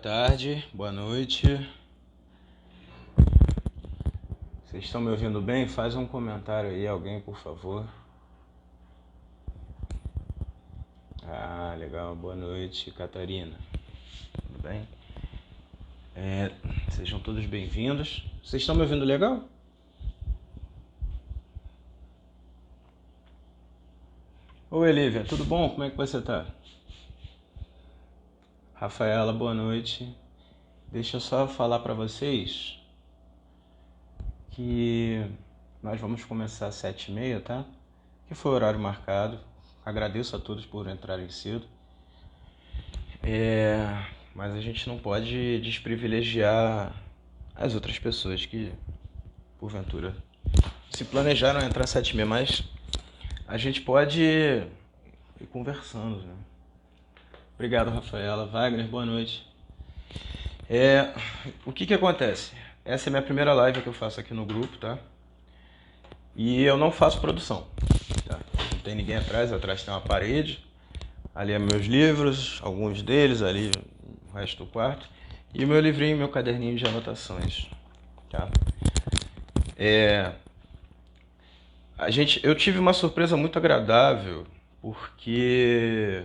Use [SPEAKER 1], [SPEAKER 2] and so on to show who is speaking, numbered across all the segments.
[SPEAKER 1] tarde, boa noite. Vocês estão me ouvindo bem? Faz um comentário aí, alguém, por favor. Ah, legal, boa noite, Catarina. Tudo bem? Sejam todos bem-vindos. Vocês estão me ouvindo legal? Oi, Elívia, tudo bom? Como é que você tá? Rafaela, boa noite. Deixa eu só falar para vocês que nós vamos começar às 7h30, tá? Que foi o horário marcado. Agradeço a todos por entrarem cedo. Mas a gente não pode desprivilegiar as outras pessoas que, porventura, se planejaram entrar às 7h30, mas a gente pode ir conversando, né? Obrigado, Rafaela. Wagner, boa noite. O que acontece? Essa é a minha primeira live que eu faço aqui no grupo, tá? E eu não faço produção, tá? Não tem ninguém atrás tem uma parede. Ali é meus livros, alguns deles, ali o resto do quarto. E o meu livrinho, meu caderninho de anotações, tá? Eu tive uma surpresa muito agradável, porque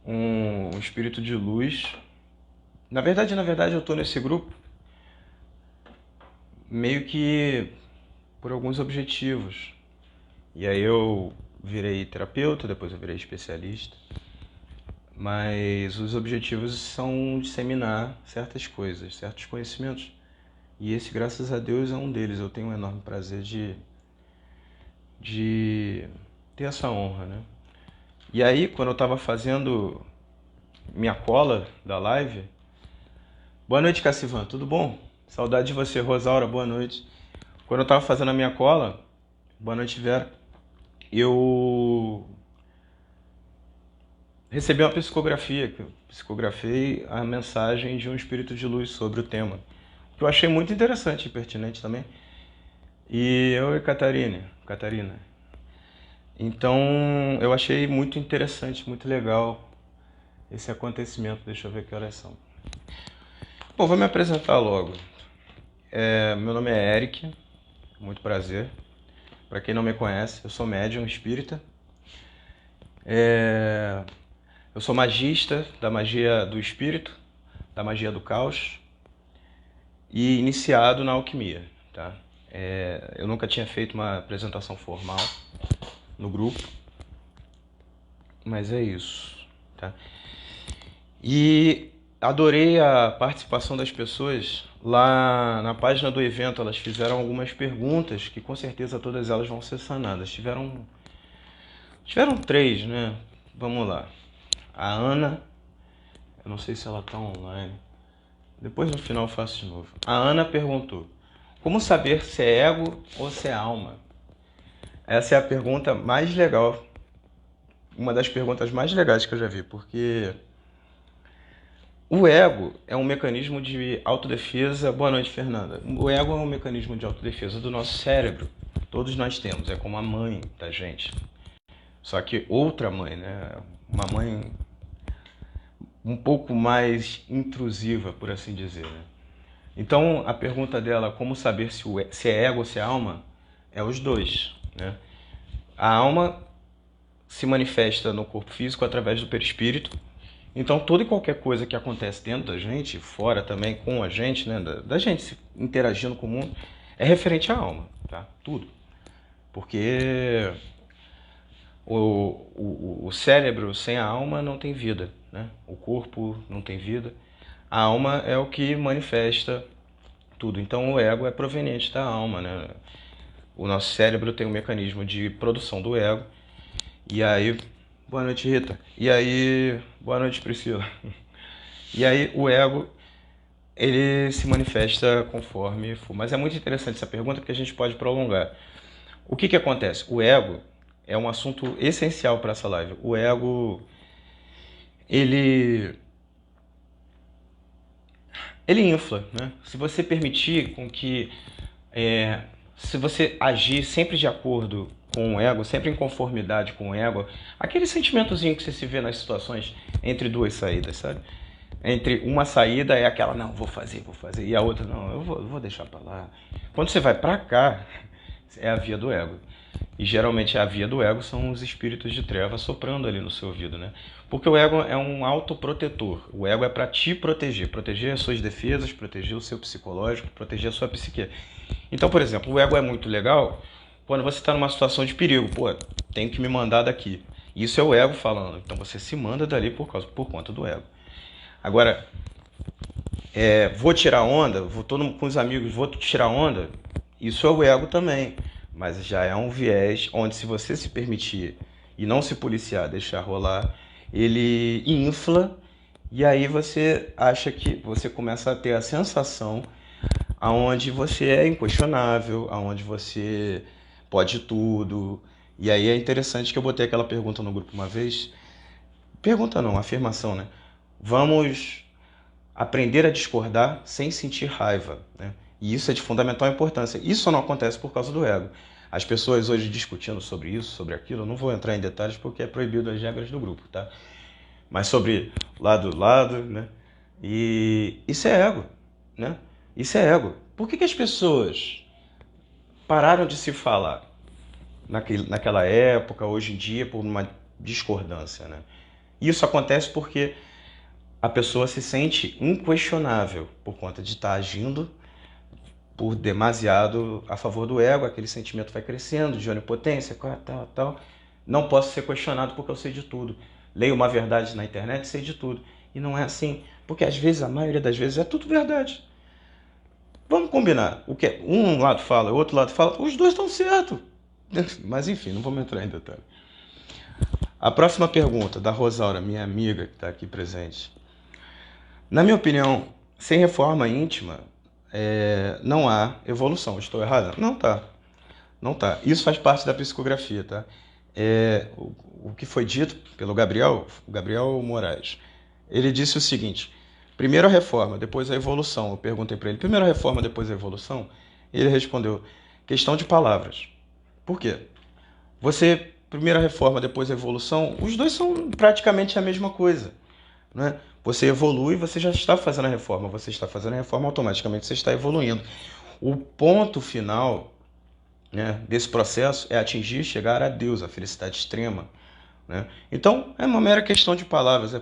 [SPEAKER 1] um espírito de luz... Na verdade, eu tô nesse grupo meio que por alguns objetivos. E aí eu virei terapeuta, depois eu virei especialista. Mas os objetivos são disseminar certas coisas, certos conhecimentos. E esse, graças a Deus, é um deles. Eu tenho um enorme prazer de ter essa honra, né? E aí, quando eu estava fazendo minha cola da live... Boa noite, Cassivan, tudo bom? Saudade de você. Rosaura, boa noite. Quando eu estava fazendo a minha cola, boa noite, Vera, eu recebi uma psicografia, que eu psicografei a mensagem de um espírito de luz sobre o tema, que eu achei muito interessante e pertinente também. E eu e Catarina. Então, eu achei muito interessante, muito legal esse acontecimento. Deixa eu ver que horas são. Bom, vou me apresentar logo. Meu nome é Eric, muito prazer. Para quem não me conhece, eu sou médium espírita. Eu sou magista da magia do espírito, da magia do caos e iniciado na alquimia, tá? Eu nunca tinha feito uma apresentação formal no grupo, mas é isso, tá? E adorei a participação das pessoas. Lá na página do evento elas fizeram algumas perguntas que com certeza todas elas vão ser sanadas. Tiveram 3, né? Vamos lá. A Ana, eu não sei se ela está online. Depois no final eu faço de novo. A Ana perguntou: como saber se é ego ou se é alma? Essa é a pergunta mais legal. Uma das perguntas mais legais que eu já vi, porque o ego é um mecanismo de autodefesa. Boa noite, Fernanda. O ego é um mecanismo de autodefesa do nosso cérebro. Todos nós temos, é como a mãe da gente. Só que outra mãe, né? Uma mãe um pouco mais intrusiva, por assim dizer, né? Então, a pergunta dela, como saber se é ego ou se é alma, é os dois, né? A alma se manifesta no corpo físico através do perispírito. Então, toda e qualquer coisa que acontece dentro da gente, fora também com a gente, né, da gente interagindo com o mundo, é referente à alma, tá? Tudo. Porque o cérebro sem a alma não tem vida, né? O corpo não tem vida. A alma é o que manifesta tudo. Então, o ego é proveniente da alma, né? O nosso cérebro tem um mecanismo de produção do ego. E aí... Boa noite, Rita. E aí... Boa noite, Priscila. E aí, o ego, ele se manifesta conforme for. Mas é muito interessante essa pergunta, porque a gente pode prolongar. O que acontece? O ego é um assunto essencial para essa live. O ego, ele infla, né? Se você permitir com que... se você agir sempre de acordo com o ego, sempre em conformidade com o ego, aquele sentimentozinho que você se vê nas situações entre duas saídas, sabe? Entre uma saída é aquela, não, vou fazer, e a outra, não, eu vou deixar pra lá. Quando você vai pra cá, é a via do ego. E geralmente a via do ego são os espíritos de treva soprando ali no seu ouvido, né? Porque o ego é um autoprotetor. O ego é para te proteger, proteger as suas defesas, proteger o seu psicológico, proteger a sua psique. Então, por exemplo, o ego é muito legal quando você está numa situação de perigo. Pô, tenho que me mandar daqui. Isso é o ego falando. Então você se manda dali por conta do ego. Agora, vou tirar onda, tô com os amigos, vou tirar onda. Isso é o ego também. Mas já é um viés onde, se você se permitir e não se policiar, deixar rolar, ele infla, e aí você acha que você começa a ter a sensação aonde você é inquestionável, aonde você pode tudo. E aí é interessante que eu botei aquela pergunta no grupo uma vez. Pergunta não, afirmação, né? Vamos aprender a discordar sem sentir raiva, né? E isso é de fundamental importância. Isso não acontece por causa do ego. As pessoas hoje discutindo sobre isso, sobre aquilo, eu não vou entrar em detalhes porque é proibido as regras do grupo, tá? Mas sobre lado, né? E isso é ego, né? Isso é ego. Por que as pessoas pararam de se falar naquela época, hoje em dia, por uma discordância, né? Isso acontece porque a pessoa se sente inquestionável por conta de estar agindo por demasiado a favor do ego, aquele sentimento vai crescendo de onipotência, tal. Não posso ser questionado porque eu sei de tudo. Leio uma verdade na internet e sei de tudo. E não é assim, porque às vezes, a maioria das vezes, é tudo verdade. Vamos combinar. O que um lado fala, o outro lado fala, os dois estão certos. Mas enfim, não vamos entrar em detalhe. A próxima pergunta, da Rosaura, minha amiga que está aqui presente. Na minha opinião, sem reforma íntima, não há evolução. Estou errado? Não tá. Não tá. Isso faz parte da psicografia, tá? O que foi dito pelo Gabriel Moraes. Ele disse o seguinte: primeiro a reforma, depois a evolução. Eu perguntei para ele, primeiro a reforma, depois a evolução? Ele respondeu, questão de palavras. Por quê? Primeiro a reforma, depois a evolução, os dois são praticamente a mesma coisa, né? Você evolui, você já está fazendo a reforma. Você está fazendo a reforma, automaticamente você está evoluindo. O ponto final, né, desse processo é atingir, chegar a Deus, a felicidade extrema, né? Então, é uma mera questão de palavras.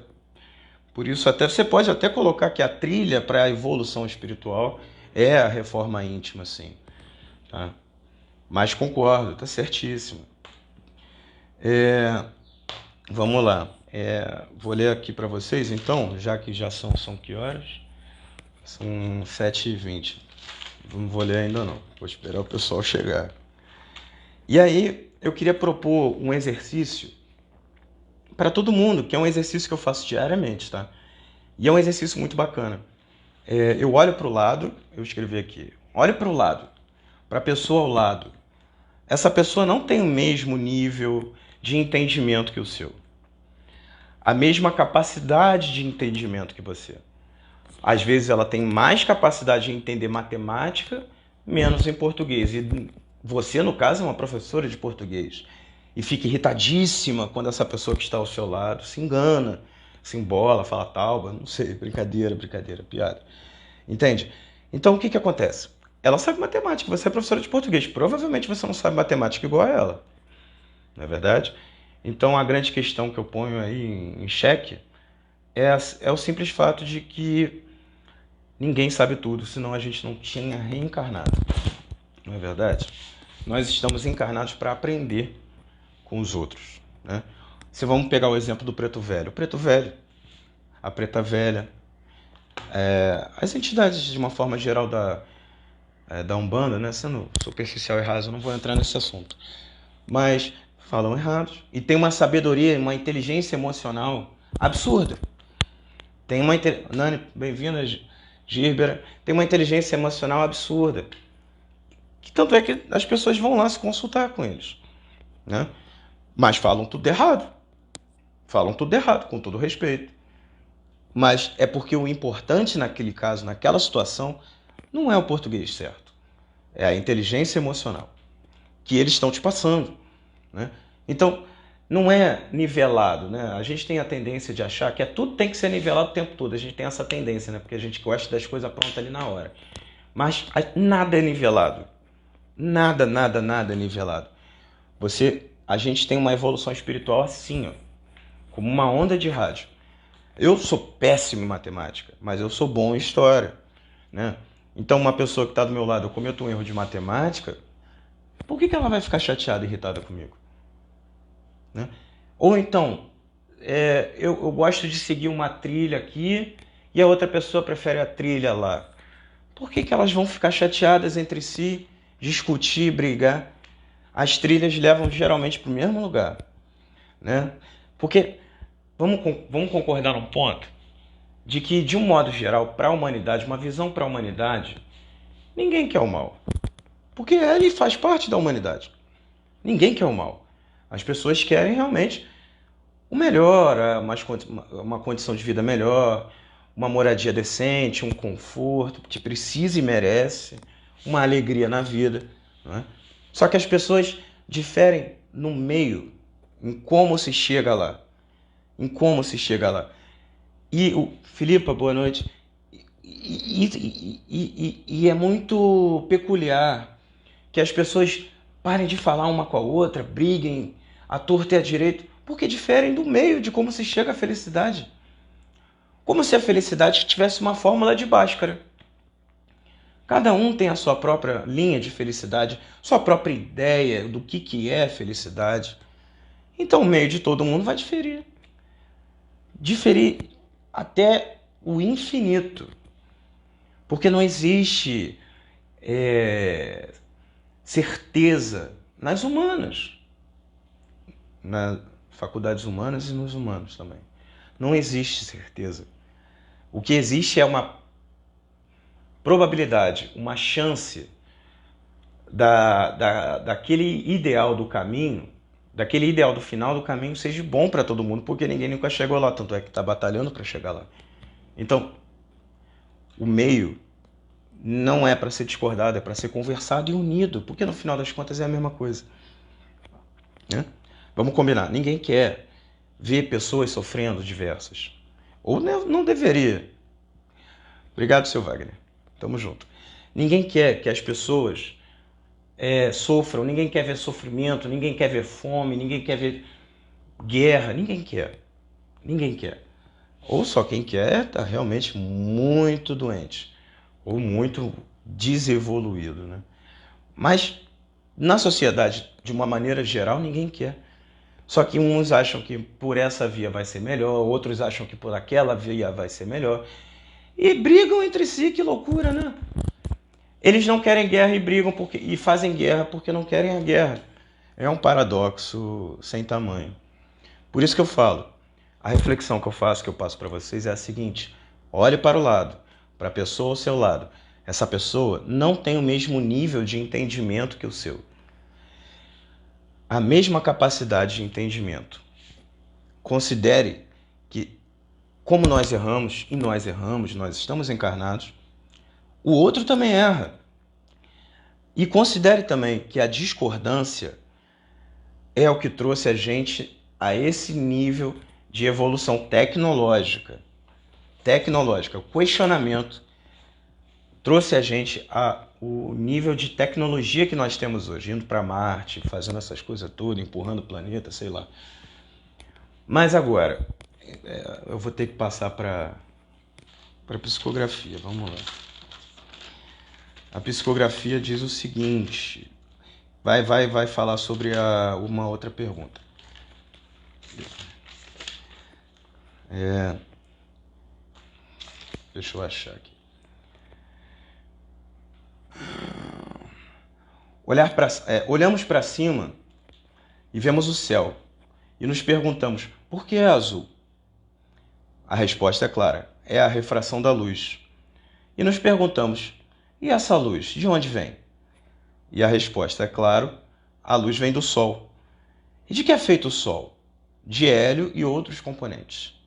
[SPEAKER 1] Por isso, você pode até colocar que a trilha para a evolução espiritual é a reforma íntima, sim. Tá? Mas concordo, está certíssimo. Vamos lá. Vou ler aqui para vocês, então, já que já são que horas? São 7h20. Não vou ler ainda não, vou esperar o pessoal chegar. E aí, eu queria propor um exercício para todo mundo, que é um exercício que eu faço diariamente, tá? E é um exercício muito bacana. Eu olho para o lado, eu escrevi aqui, olhe para o lado, para a pessoa ao lado. Essa pessoa não tem o mesmo nível de entendimento que o seu. A mesma capacidade de entendimento que você. Às vezes ela tem mais capacidade de entender matemática, menos em português. E você, no caso, é uma professora de português. E fica irritadíssima quando essa pessoa que está ao seu lado se engana, se embola, fala tauba, não sei, brincadeira, piada. Entende? Então o que acontece? Ela sabe matemática, você é professora de português. Provavelmente você não sabe matemática igual a ela. Não é verdade? Então a grande questão que eu ponho aí em xeque é o simples fato de que ninguém sabe tudo, senão a gente não tinha reencarnado. Não é verdade? Nós estamos encarnados para aprender com os outros, né? Se vamos pegar o exemplo do preto velho. O preto velho, a preta velha, as entidades de uma forma geral da Umbanda, né? Sendo superficial e raso, eu não vou entrar nesse assunto. Mas falam errados. E tem uma sabedoria, uma inteligência emocional absurda. Tem uma Nani, bem-vinda, Gírbera. Tem uma inteligência emocional absurda. Que tanto é que as pessoas vão lá se consultar com eles, né? Mas falam tudo errado. Falam tudo errado, com todo respeito. Mas é porque o importante naquele caso, naquela situação, não é o português certo. É a inteligência emocional que eles estão te passando, né? Então, não é nivelado, né? A gente tem a tendência de achar que tudo tem que ser nivelado o tempo todo. A gente tem essa tendência, né? Porque a gente gosta das coisas prontas ali na hora. Mas nada é nivelado. Nada, nada, nada é nivelado. A gente tem uma evolução espiritual assim, ó, como uma onda de rádio. Eu sou péssimo em matemática, mas eu sou bom em história, né? Então uma pessoa que está do meu lado, eu cometo um erro de matemática, por que ela vai ficar chateada, irritada comigo? Né? Ou então, eu gosto de seguir uma trilha aqui e a outra pessoa prefere a trilha lá. Por que elas vão ficar chateadas entre si, discutir, brigar? As trilhas levam geralmente para o mesmo lugar, né? Porque vamos concordar num ponto de que, de um modo geral, para a humanidade, uma visão para a humanidade, ninguém quer o mal. Porque ele faz parte da humanidade. Ninguém quer o mal. As pessoas querem realmente o melhor, uma condição de vida melhor, uma moradia decente, um conforto que precisa e merece, uma alegria na vida. Não é? Só que as pessoas diferem no meio, em como se chega lá. Em como se chega lá. E o Filipa, boa noite. E é muito peculiar que as pessoas parem de falar uma com a outra, briguem à torta e à direita, porque diferem do meio de como se chega à felicidade. Como se a felicidade tivesse uma fórmula de Bhaskara. Cada um tem a sua própria linha de felicidade, sua própria ideia do que é felicidade. Então o meio de todo mundo vai diferir. Diferir até o infinito. Porque não existe certeza nas humanas, nas faculdades humanas e nos humanos também. Não existe certeza. O que existe é uma probabilidade, uma chance daquele ideal do caminho, daquele ideal do final do caminho seja bom para todo mundo, porque ninguém nunca chegou lá, tanto é que está batalhando para chegar lá. Então, o meio não é para ser discordado, é para ser conversado e unido, porque no final das contas é a mesma coisa. Né? Vamos combinar, ninguém quer ver pessoas sofrendo diversas. Ou não deveria. Obrigado, seu Wagner. Tamo junto. Ninguém quer que as pessoas sofram, ninguém quer ver sofrimento, ninguém quer ver fome, ninguém quer ver guerra, ninguém quer. Ninguém quer. Ou só quem quer está realmente muito doente, ou muito desevoluído. Né? Mas na sociedade, de uma maneira geral, ninguém quer. Só que uns acham que por essa via vai ser melhor, outros acham que por aquela via vai ser melhor. E brigam entre si, que loucura, né? Eles não querem guerra e brigam e fazem guerra porque não querem a guerra. É um paradoxo sem tamanho. Por isso que eu falo, a reflexão que eu faço, que eu passo para vocês é a seguinte: olhe para o lado, para a pessoa ao seu lado. Essa pessoa não tem o mesmo nível de entendimento que o seu. A mesma capacidade de entendimento. Considere que, como nós erramos, e nós erramos, nós estamos encarnados, o outro também erra. E considere também que a discordância é o que trouxe a gente a esse nível de evolução tecnológica. O questionamento trouxe a gente ao nível de tecnologia que nós temos hoje, indo para Marte, fazendo essas coisas todas, empurrando o planeta, sei lá. Mas agora, eu vou ter que passar para a psicografia, vamos lá. A psicografia diz o seguinte, vai falar sobre uma outra pergunta. Deixa eu achar aqui. Olhamos para cima e vemos o céu e nos perguntamos, por que é azul? A resposta é clara, é a refração da luz. E nos perguntamos, e essa luz, de onde vem? E a resposta é claro, a luz vem do Sol. E de que é feito o Sol? De hélio e outros componentes.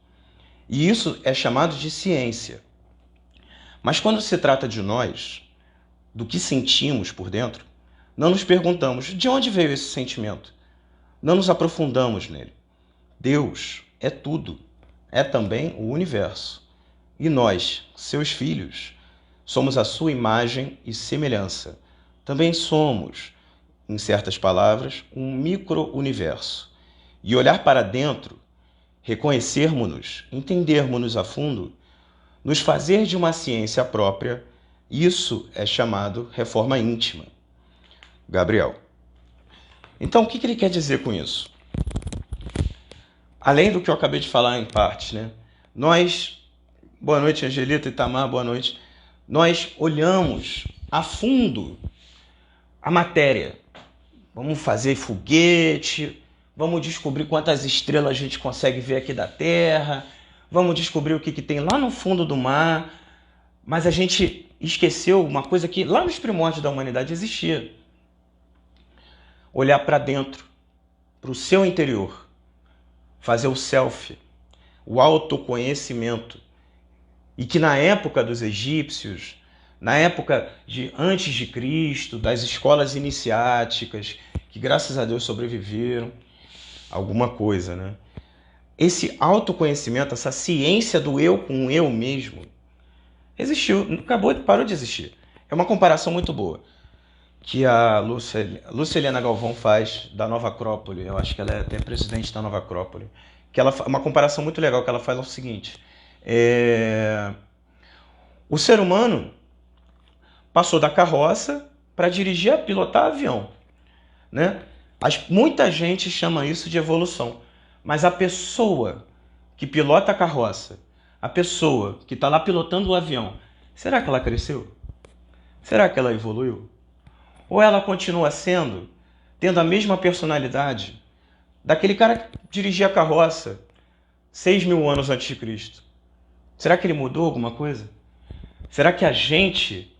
[SPEAKER 1] E isso é chamado de ciência. Mas quando se trata de nós, do que sentimos por dentro, não nos perguntamos de onde veio esse sentimento. não nos aprofundamos nele. Deus é tudo, é também o universo. E nós, seus filhos, somos a sua imagem e semelhança. Também somos, em certas palavras, um micro-universo. E olhar para dentro, reconhecermos-nos, entendermos-nos a fundo, nos fazer de uma ciência própria, isso é chamado reforma íntima. Gabriel. Então, o que ele quer dizer com isso? Além do que eu acabei de falar em parte, né? Nós, boa noite, Angelita, Itamar, boa noite. Nós olhamos a fundo a matéria. Vamos fazer foguete, vamos descobrir quantas estrelas a gente consegue ver aqui da Terra, vamos descobrir o que tem lá no fundo do mar, mas a gente esqueceu uma coisa que lá nos primórdios da humanidade existia. Olhar para dentro, para o seu interior, fazer o selfie, o autoconhecimento. E que na época dos egípcios, na época de antes de Cristo, das escolas iniciáticas, que graças a Deus sobreviveram, alguma coisa, né? Esse autoconhecimento, essa ciência do eu com o eu mesmo, existiu, parou de existir. É uma comparação muito boa que a Lúcia Helena Galvão faz da Nova Acrópole. Eu acho que ela é até presidente da Nova Acrópole. Que ela, uma comparação muito legal que ela faz é o seguinte: o ser humano passou da carroça para dirigir a pilotar avião, né? Muita gente chama isso de evolução, mas a pessoa que pilota a carroça, a pessoa que está lá pilotando o avião, será que ela cresceu? Será que ela evoluiu? Ou ela continua tendo a mesma personalidade daquele cara que dirigia a carroça 6.000 anos antes de Cristo? Será que ele mudou alguma coisa? Será que a gente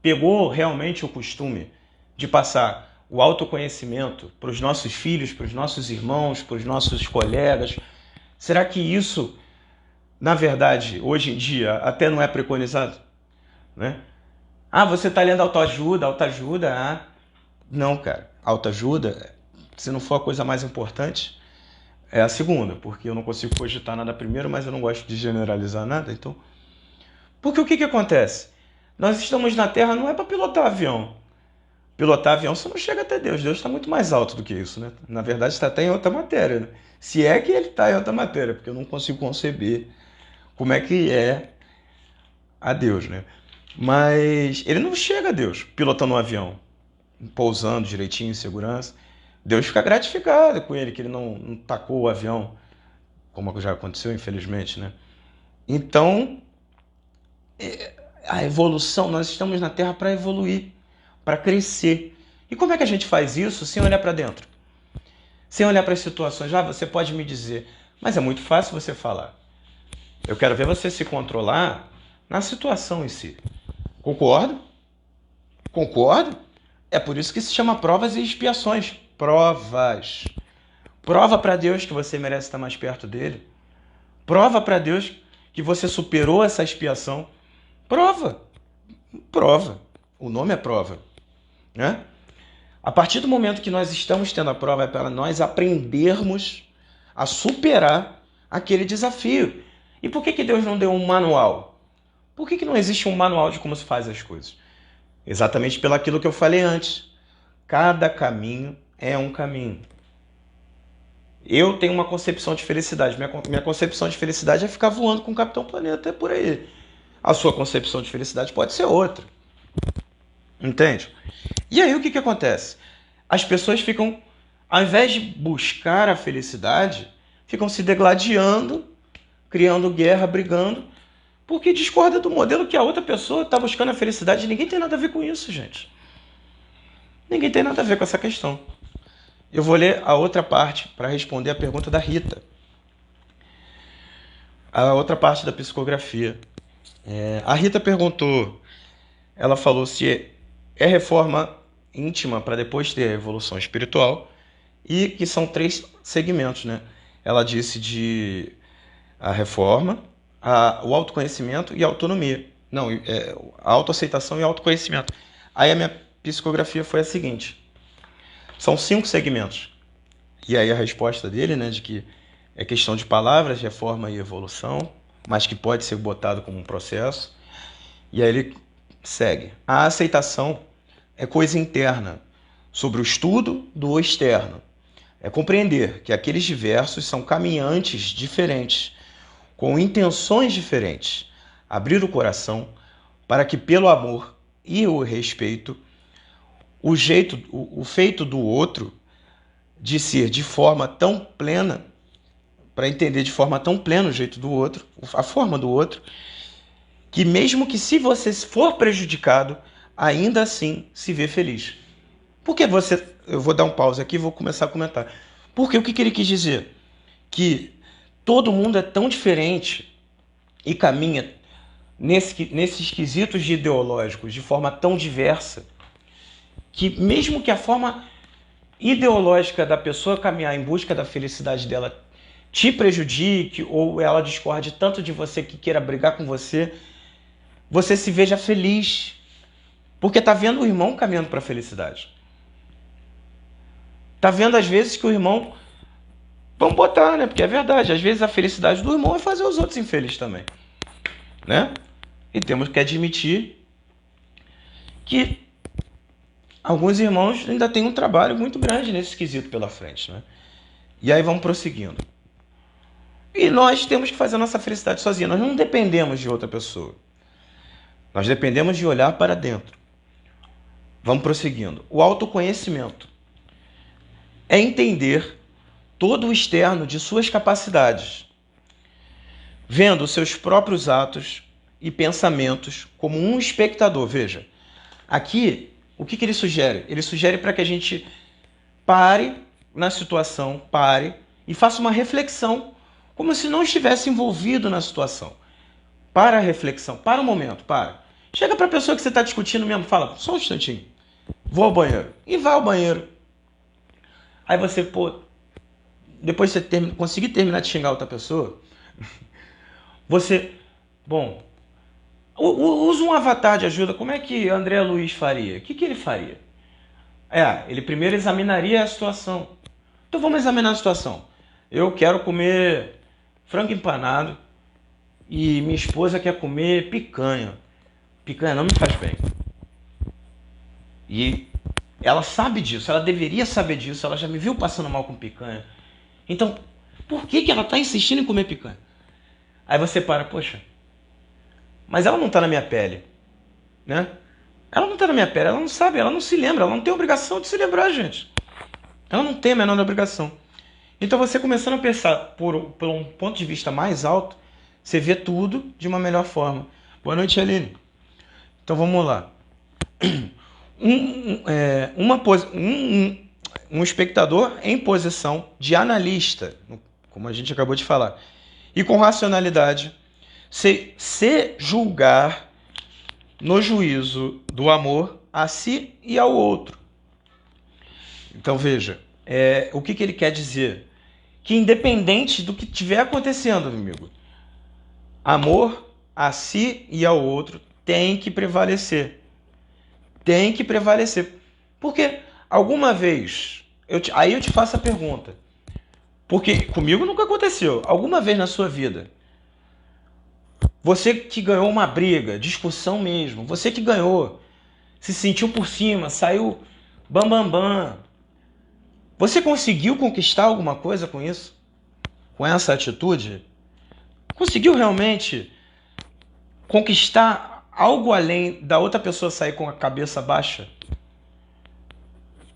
[SPEAKER 1] pegou realmente o costume de passar o autoconhecimento para os nossos filhos, para os nossos irmãos, para os nossos colegas? Será que isso, na verdade, hoje em dia, até não é preconizado? Né? Ah, você está lendo autoajuda, ah. Não, cara. Autoajuda, se não for a coisa mais importante, é a segunda, porque eu não consigo cogitar nada primeiro, mas eu não gosto de generalizar nada, então... Porque o que acontece? Nós estamos na Terra não é para pilotar avião. Pilotar avião você não chega até Deus. Deus está muito mais alto do que isso, né? Na verdade está até em outra matéria, né? Se é que ele está em outra matéria, porque eu não consigo conceber como é que é a Deus, né? Mas ele não chega a Deus pilotando um avião, pousando direitinho, em segurança. Deus fica gratificado com ele, que ele não tacou o avião, como já aconteceu, infelizmente, né? Então, a evolução, nós estamos na Terra para evoluir, para crescer. E como é que a gente faz isso sem olhar para dentro? Sem olhar para as situações. Ah, você pode me dizer, mas é muito fácil você falar. Eu quero ver você se controlar na situação em si. Concordo? Concordo? É por isso que se chama provas e expiações. Provas. Prova para Deus que você merece estar mais perto dele. Prova para Deus que você superou essa expiação. Prova. Prova. O nome é prova. Né? A partir do momento que nós estamos tendo a prova, é para nós aprendermos a superar aquele desafio. E por que Deus não deu um manual? Por que não existe um manual de como se faz as coisas? Exatamente pelo aquilo que eu falei antes. Cada caminho é um caminho. Eu tenho uma concepção de felicidade. Minha concepção de felicidade é ficar voando com o Capitão Planeta por aí. A sua concepção de felicidade pode ser outra. Entende? E aí o que acontece? As pessoas ficam, ao invés de buscar a felicidade, ficam se degladiando, criando guerra, brigando, porque discorda do modelo que a outra pessoa está buscando a felicidade. Ninguém tem nada a ver com isso, gente. Ninguém tem nada a ver com essa questão. Eu vou ler a outra parte para responder a pergunta da Rita. A outra parte da psicografia. A Rita perguntou, ela falou se é reforma íntima para depois ter a evolução espiritual, e que são 3 segmentos, né? Ela disse de a reforma, o autoconhecimento e a autonomia. Não, a autoaceitação e autoconhecimento. Aí a minha psicografia foi a seguinte: são 5 segmentos. E aí a resposta dele, né, de que é questão de palavras, reforma e evolução, mas que pode ser botado como um processo. E aí ele segue. A aceitação é coisa interna, sobre o estudo do externo. É compreender que aqueles diversos são caminhantes diferentes, com intenções diferentes. Abrir o coração para que, pelo amor e o respeito, o feito do outro de ser de forma tão plena, para entender de forma tão plena o jeito do outro, a forma do outro, que mesmo que se você for prejudicado, ainda assim se vê feliz. Porque você, eu vou dar um pause aqui e vou começar a comentar. Porque o que ele quis dizer? Que todo mundo é tão diferente e caminha nesses quesitos ideológicos de forma tão diversa, que mesmo que a forma ideológica da pessoa caminhar em busca da felicidade dela te prejudique ou ela discorde tanto de você que queira brigar com você, você se veja feliz, porque tá vendo o irmão caminhando para a felicidade. Tá vendo às vezes que o irmão, vamos botar, né? Porque é verdade, às vezes a felicidade do irmão é fazer os outros infelizes também, né? E temos que admitir que alguns irmãos ainda têm um trabalho muito grande nesse quesito pela frente, né? E aí vamos prosseguindo. E nós temos que fazer a nossa felicidade sozinhos. Nós não dependemos de outra pessoa. Nós dependemos de olhar para dentro. Vamos prosseguindo. O autoconhecimento é entender todo o externo de suas capacidades, vendo seus próprios atos e pensamentos como um espectador. Veja, aqui, o que ele sugere? Ele sugere para que a gente pare na situação, pare e faça uma reflexão, como se não estivesse envolvido na situação. Para a reflexão, para o momento, para. Chega para a pessoa que você está discutindo mesmo, fala, só um instantinho, vou ao banheiro. E vai ao banheiro. Aí você, depois você conseguir terminar de xingar outra pessoa, você, bom, usa um avatar de ajuda. Como é que André Luiz faria? O que ele faria? Ele primeiro examinaria a situação. Então vamos examinar a situação. Eu quero comer frango empanado e minha esposa quer comer picanha. Picanha não me faz bem. E ela sabe disso, ela deveria saber disso, ela já me viu passando mal com picanha. Então, por que ela está insistindo em comer picanha? Aí você para, poxa, mas ela não está na minha pele, né? Ela não está na minha pele, ela não sabe, ela não se lembra, ela não tem obrigação de se lembrar, gente. Ela não tem a menor obrigação. Então você começando a pensar por um ponto de vista mais alto, você vê tudo de uma melhor forma. Boa noite, Aline. Então vamos lá. Um espectador em posição de analista, como a gente acabou de falar, e com racionalidade, se julgar no juízo do amor a si e ao outro. Então veja, o que ele quer dizer? Que independente do que estiver acontecendo, amigo, amor a si e ao outro tem que prevalecer. Tem que prevalecer. Porque alguma vez, aí eu te faço a pergunta, porque comigo nunca aconteceu, alguma vez na sua vida, você que ganhou uma briga, discussão mesmo, você que ganhou, se sentiu por cima, saiu bam bam bam, você conseguiu conquistar alguma coisa com isso? Com essa atitude? Conseguiu realmente conquistar algo além da outra pessoa sair com a cabeça baixa?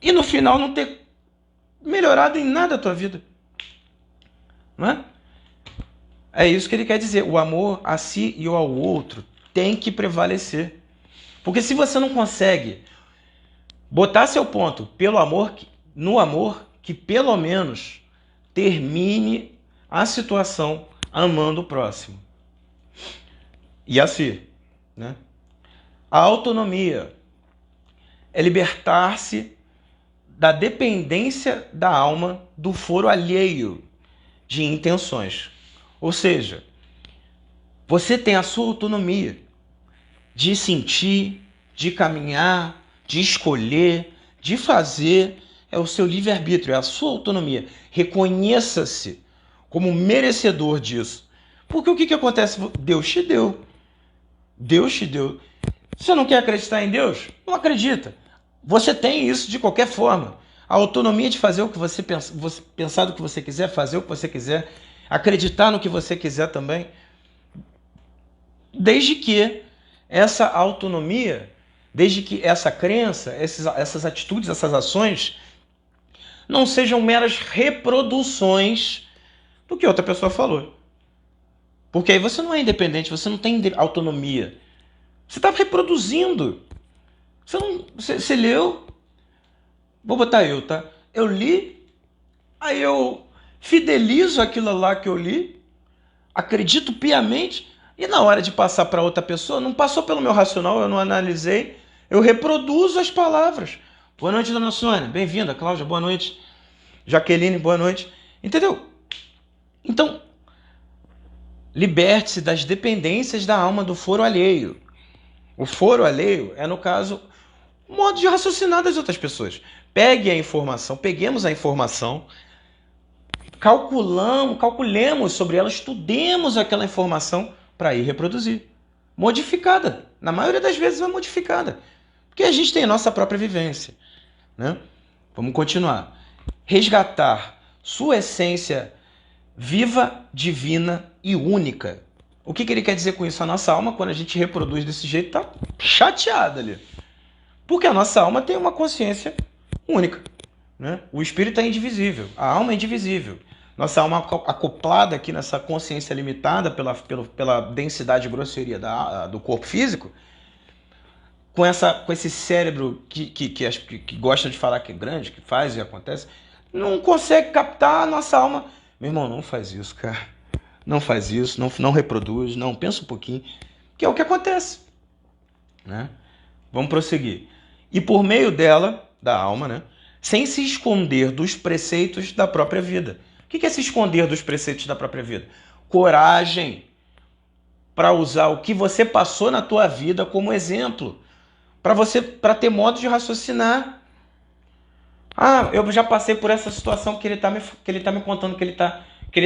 [SPEAKER 1] E no final não ter melhorado em nada a tua vida? Não é? É isso que ele quer dizer. O amor a si e ao outro tem que prevalecer. Porque se você não consegue botar seu ponto pelo amor, no amor, que pelo menos termine a situação amando o próximo. E assim, né? A autonomia é libertar-se da dependência da alma do foro alheio de intenções. Ou seja, você tem a sua autonomia de sentir, de caminhar, de escolher, de fazer, É o seu livre-arbítrio, é a sua autonomia. Reconheça-se como merecedor disso. Porque o que acontece? Deus te deu. Deus te deu. Você não quer acreditar em Deus? Não acredita. Você tem isso de qualquer forma. A autonomia de fazer o que você pensa, pensar do que você quiser, fazer o que você quiser, acreditar no que você quiser também. Desde que essa autonomia, desde que essa crença, essas atitudes, essas ações não sejam meras reproduções do que outra pessoa falou. Porque aí você não é independente, você não tem autonomia. Você está reproduzindo. Você leu, vou botar eu, tá? Eu li, aí eu fidelizo aquilo lá que eu li, acredito piamente, e na hora de passar para outra pessoa, não passou pelo meu racional, eu não analisei, eu reproduzo as palavras. Boa noite, dona Sônia, bem-vinda. Cláudia, boa noite. Jaqueline, boa noite. Entendeu? Então, liberte-se das dependências da alma do foro alheio. O foro alheio é, no caso, o modo de raciocinar das outras pessoas. Peguemos a informação, calculemos sobre ela, estudemos aquela informação para ir reproduzir. Modificada. Na maioria das vezes é modificada. Porque a gente tem a nossa própria vivência. Né? Vamos continuar. Resgatar sua essência viva, divina e única. O que ele quer dizer com isso? A nossa alma, quando a gente reproduz desse jeito, está chateada ali. Porque a nossa alma tem uma consciência única. Né? O espírito é indivisível, a alma é indivisível. Nossa alma acoplada aqui nessa consciência limitada pela densidade e grosseria do corpo físico, com esse cérebro que gosta de falar que é grande, que faz e acontece, não consegue captar a nossa alma. Meu irmão, não faz isso, cara. Não faz isso, não reproduz, não, pensa um pouquinho, que é o que acontece. Né? Vamos prosseguir. E por meio dela, da alma, né, sem se esconder dos preceitos da própria vida. O que é se esconder dos preceitos da própria vida? Coragem para usar o que você passou na tua vida como exemplo, para ter modo de raciocinar. Ah, eu já passei por essa situação que ele tá me contando, que ele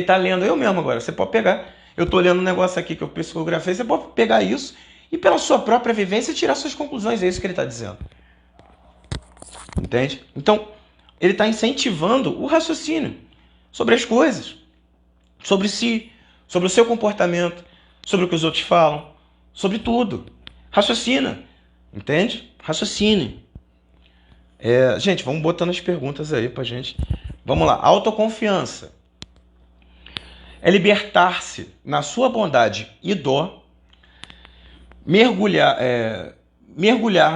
[SPEAKER 1] tá lendo. Eu mesmo agora, você pode pegar. Eu estou lendo um negócio aqui que eu psicografei, você pode pegar isso e pela sua própria vivência tirar suas conclusões. É isso que ele está dizendo. Entende? Então, ele está incentivando o raciocínio sobre as coisas, sobre si, sobre o seu comportamento, sobre o que os outros falam, sobre tudo. Raciocina. Entende? Raciocine. Gente, vamos botando as perguntas aí pra gente. Vamos lá. Autoconfiança. É libertar-se na sua bondade e dó, mergulhar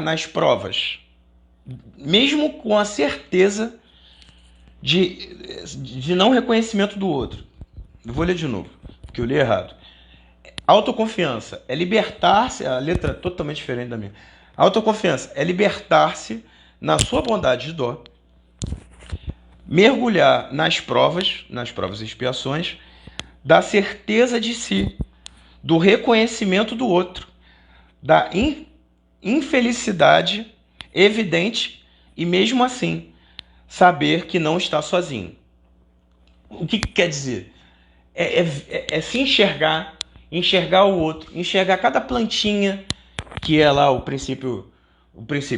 [SPEAKER 1] nas provas, mesmo com a certeza de não reconhecimento do outro. Eu vou ler de novo, porque eu li errado. Autoconfiança é libertar-se, a letra é totalmente diferente da minha. Autoconfiança é libertar-se na sua bondade de dó, mergulhar nas provas e expiações, da certeza de si, do reconhecimento do outro, da infelicidade evidente e, mesmo assim, saber que não está sozinho. O que quer dizer? É se enxergar o outro, enxergar cada plantinha, que é lá o princípio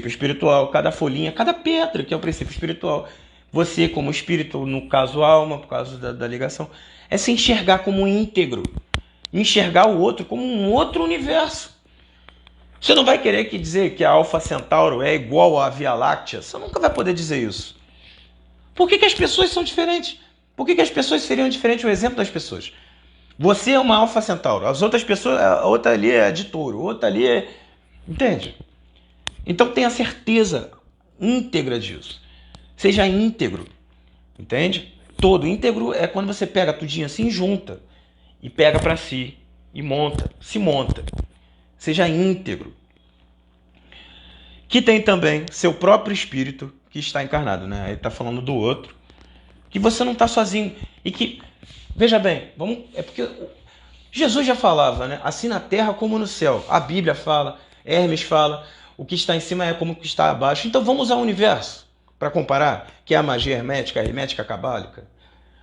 [SPEAKER 1] espiritual, cada folhinha, cada pedra, que é o princípio espiritual. Você, como espírito, no caso alma, por causa da ligação, é se enxergar como um íntegro. Enxergar o outro como um outro universo. Você não vai querer dizer que a Alfa Centauro é igual à Via Láctea. Você nunca vai poder dizer isso. Por que as pessoas são diferentes? Por que as pessoas seriam diferentes? O exemplo das pessoas. Você é uma Alfa Centauro. As outras pessoas, a outra ali é de touro, outra ali é... Entende? Então tenha certeza íntegra disso. Seja íntegro. Entende? Todo íntegro é quando você pega tudinho assim, junta e pega para si e se monta. Seja íntegro. Que tem também seu próprio espírito que está encarnado, né? Ele está falando do outro. Que você não está sozinho. E que, veja bem, é porque Jesus já falava, né? Assim na terra como no céu. A Bíblia fala, Hermes fala, o que está em cima é como o que está abaixo. Então vamos ao universo. para comparar, que é a magia hermética, a hermética cabálica,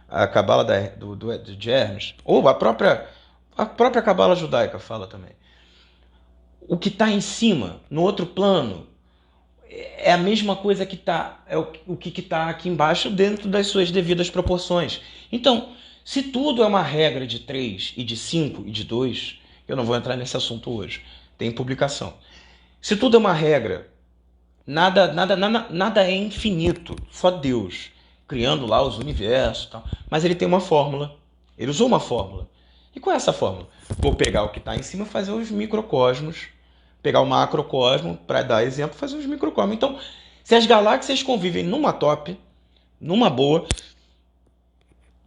[SPEAKER 1] a cabala de Hermes, ou a própria cabala judaica fala também. O que está em cima, no outro plano, é a mesma coisa que está, é o que está aqui embaixo dentro das suas devidas proporções. Então, se tudo é uma regra de 3 e de 5 e de 2, eu não vou entrar nesse assunto hoje, tem publicação. Se tudo é uma regra, nada é infinito, só Deus, criando lá os universos e tal. Mas ele tem uma fórmula, ele usou uma fórmula. E qual é essa fórmula? Vou pegar o que está em cima e fazer os microcosmos, pegar o macrocosmo, para dar exemplo, fazer os microcosmos. Então, se as galáxias convivem numa top, numa boa,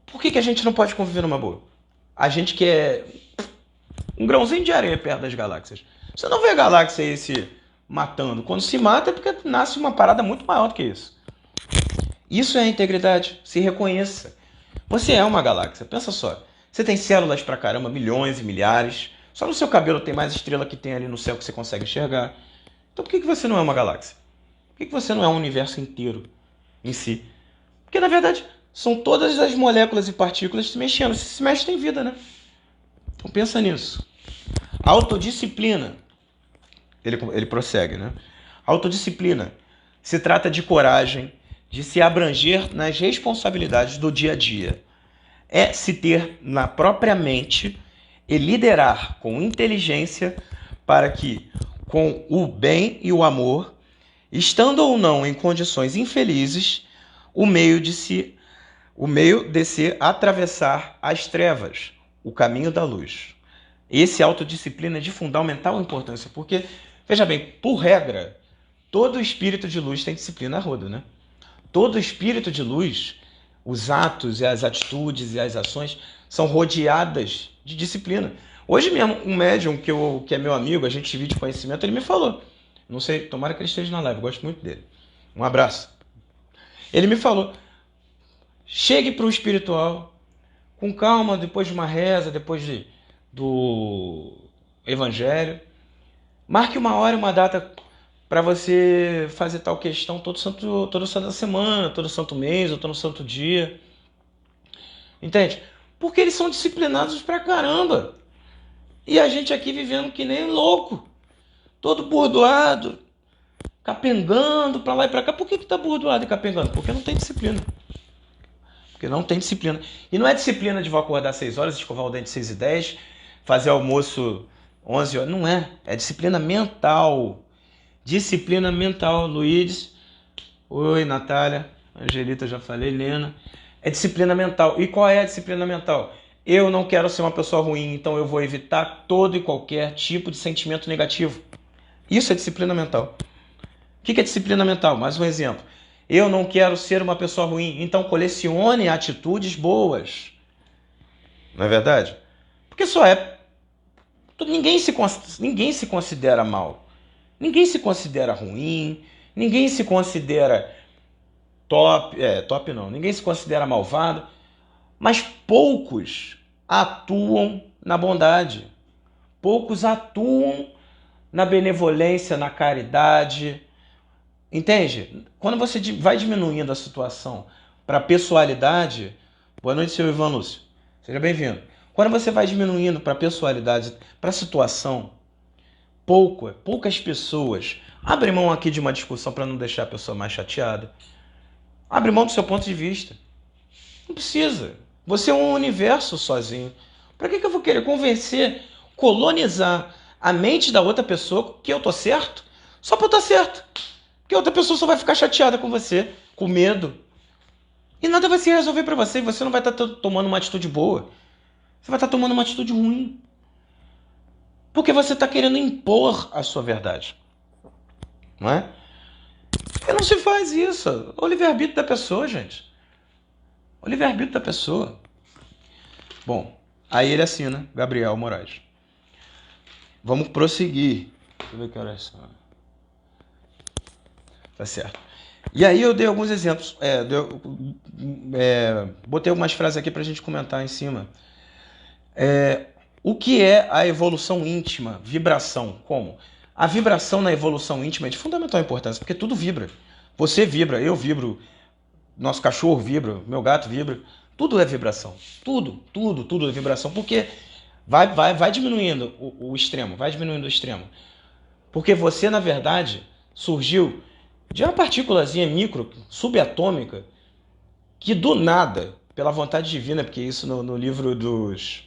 [SPEAKER 1] por que a gente não pode conviver numa boa? A gente que é um grãozinho de areia perto das galáxias. Você não vê a galáxia aí se matando. Quando se mata é porque nasce uma parada muito maior do que isso. Isso é a integridade. Se reconheça. Você é uma galáxia. Pensa só. Você tem células pra caramba, milhões e milhares. Só no seu cabelo tem mais estrela que tem ali no céu que você consegue enxergar. Então por que você não é uma galáxia? Por que você não é um universo inteiro em si? Porque na verdade são todas as moléculas e partículas se mexendo. Se mexe tem vida, né? Então pensa nisso. Autodisciplina. Ele prossegue, né? Autodisciplina. Se trata de coragem, de se abranger nas responsabilidades do dia a dia. É se ter na própria mente e liderar com inteligência para que, com o bem e o amor, estando ou não em condições infelizes, o meio de se atravessar as trevas, o caminho da luz. Esse autodisciplina é de fundamental importância, porque, veja bem, por regra, todo espírito de luz tem disciplina a rodo, né? Todo espírito de luz, os atos e as atitudes e as ações são rodeadas de disciplina. Hoje mesmo, um médium que é meu amigo, a gente divide conhecimento, ele me falou. Não sei, tomara que ele esteja na live, eu gosto muito dele. Um abraço. Ele me falou, chegue para o espiritual, com calma, depois de uma reza, do evangelho. Marque uma hora e uma data para você fazer tal questão toda santa semana, todo santo mês, ou todo santo dia. Entende? Porque eles são disciplinados pra caramba. E a gente aqui vivendo que nem louco. Todo burdoado, capengando pra lá e pra cá. Por que tá burdoado e capengando? Porque não tem disciplina. Porque não tem disciplina. E não é disciplina de vou acordar 6 horas, escovar o dente 6h10, fazer almoço 11 horas. Não é. É disciplina mental. Disciplina mental. Luiz. Oi, Natália. Angelita, já falei. Lena. É disciplina mental. E qual é a disciplina mental? Eu não quero ser uma pessoa ruim, então eu vou evitar todo e qualquer tipo de sentimento negativo. Isso é disciplina mental. O que é disciplina mental? Mais um exemplo. Eu não quero ser uma pessoa ruim, então colecione atitudes boas. Não é verdade? Porque ninguém se considera mal. Ninguém se considera ruim. Ninguém se considera top não. Ninguém se considera malvado. Mas poucos atuam na bondade. Poucos atuam na benevolência, na caridade. Entende? Quando você vai diminuindo a situação para a pessoalidade... Boa noite, seu Ivan Lúcio. Seja bem-vindo. Quando você vai diminuindo para a pessoalidade, para a situação, poucas pessoas... Abre mão aqui de uma discussão para não deixar a pessoa mais chateada. Abre mão do seu ponto de vista. Não precisa. Você é um universo sozinho. Para que eu vou querer convencer, colonizar a mente da outra pessoa que eu tô certo? Só para eu estar certo. Porque a outra pessoa só vai ficar chateada com você, com medo. E nada vai se resolver para você. E você não vai estar tomando uma atitude boa. Você vai estar tomando uma atitude ruim. Porque você está querendo impor a sua verdade. Não é? E não se faz isso. O livre-arbítrio da pessoa, gente. O livre-arbítrio da pessoa. Bom, aí ele assina, Gabriel Moraes. Vamos prosseguir. Deixa eu ver que horas são. Tá certo. E aí eu dei alguns exemplos. Botei algumas frases aqui pra gente comentar em cima. O que é a evolução íntima? Vibração. Como? A vibração na evolução íntima é de fundamental importância, porque tudo vibra. Você vibra, eu vibro, nosso cachorro vibra, meu gato vibra. Tudo é vibração. Tudo é vibração. Porque vai diminuindo o extremo, vai diminuindo o extremo. Porque você, na verdade, surgiu de uma partículazinha micro, subatômica, que do nada, pela vontade divina, porque isso no livro dos...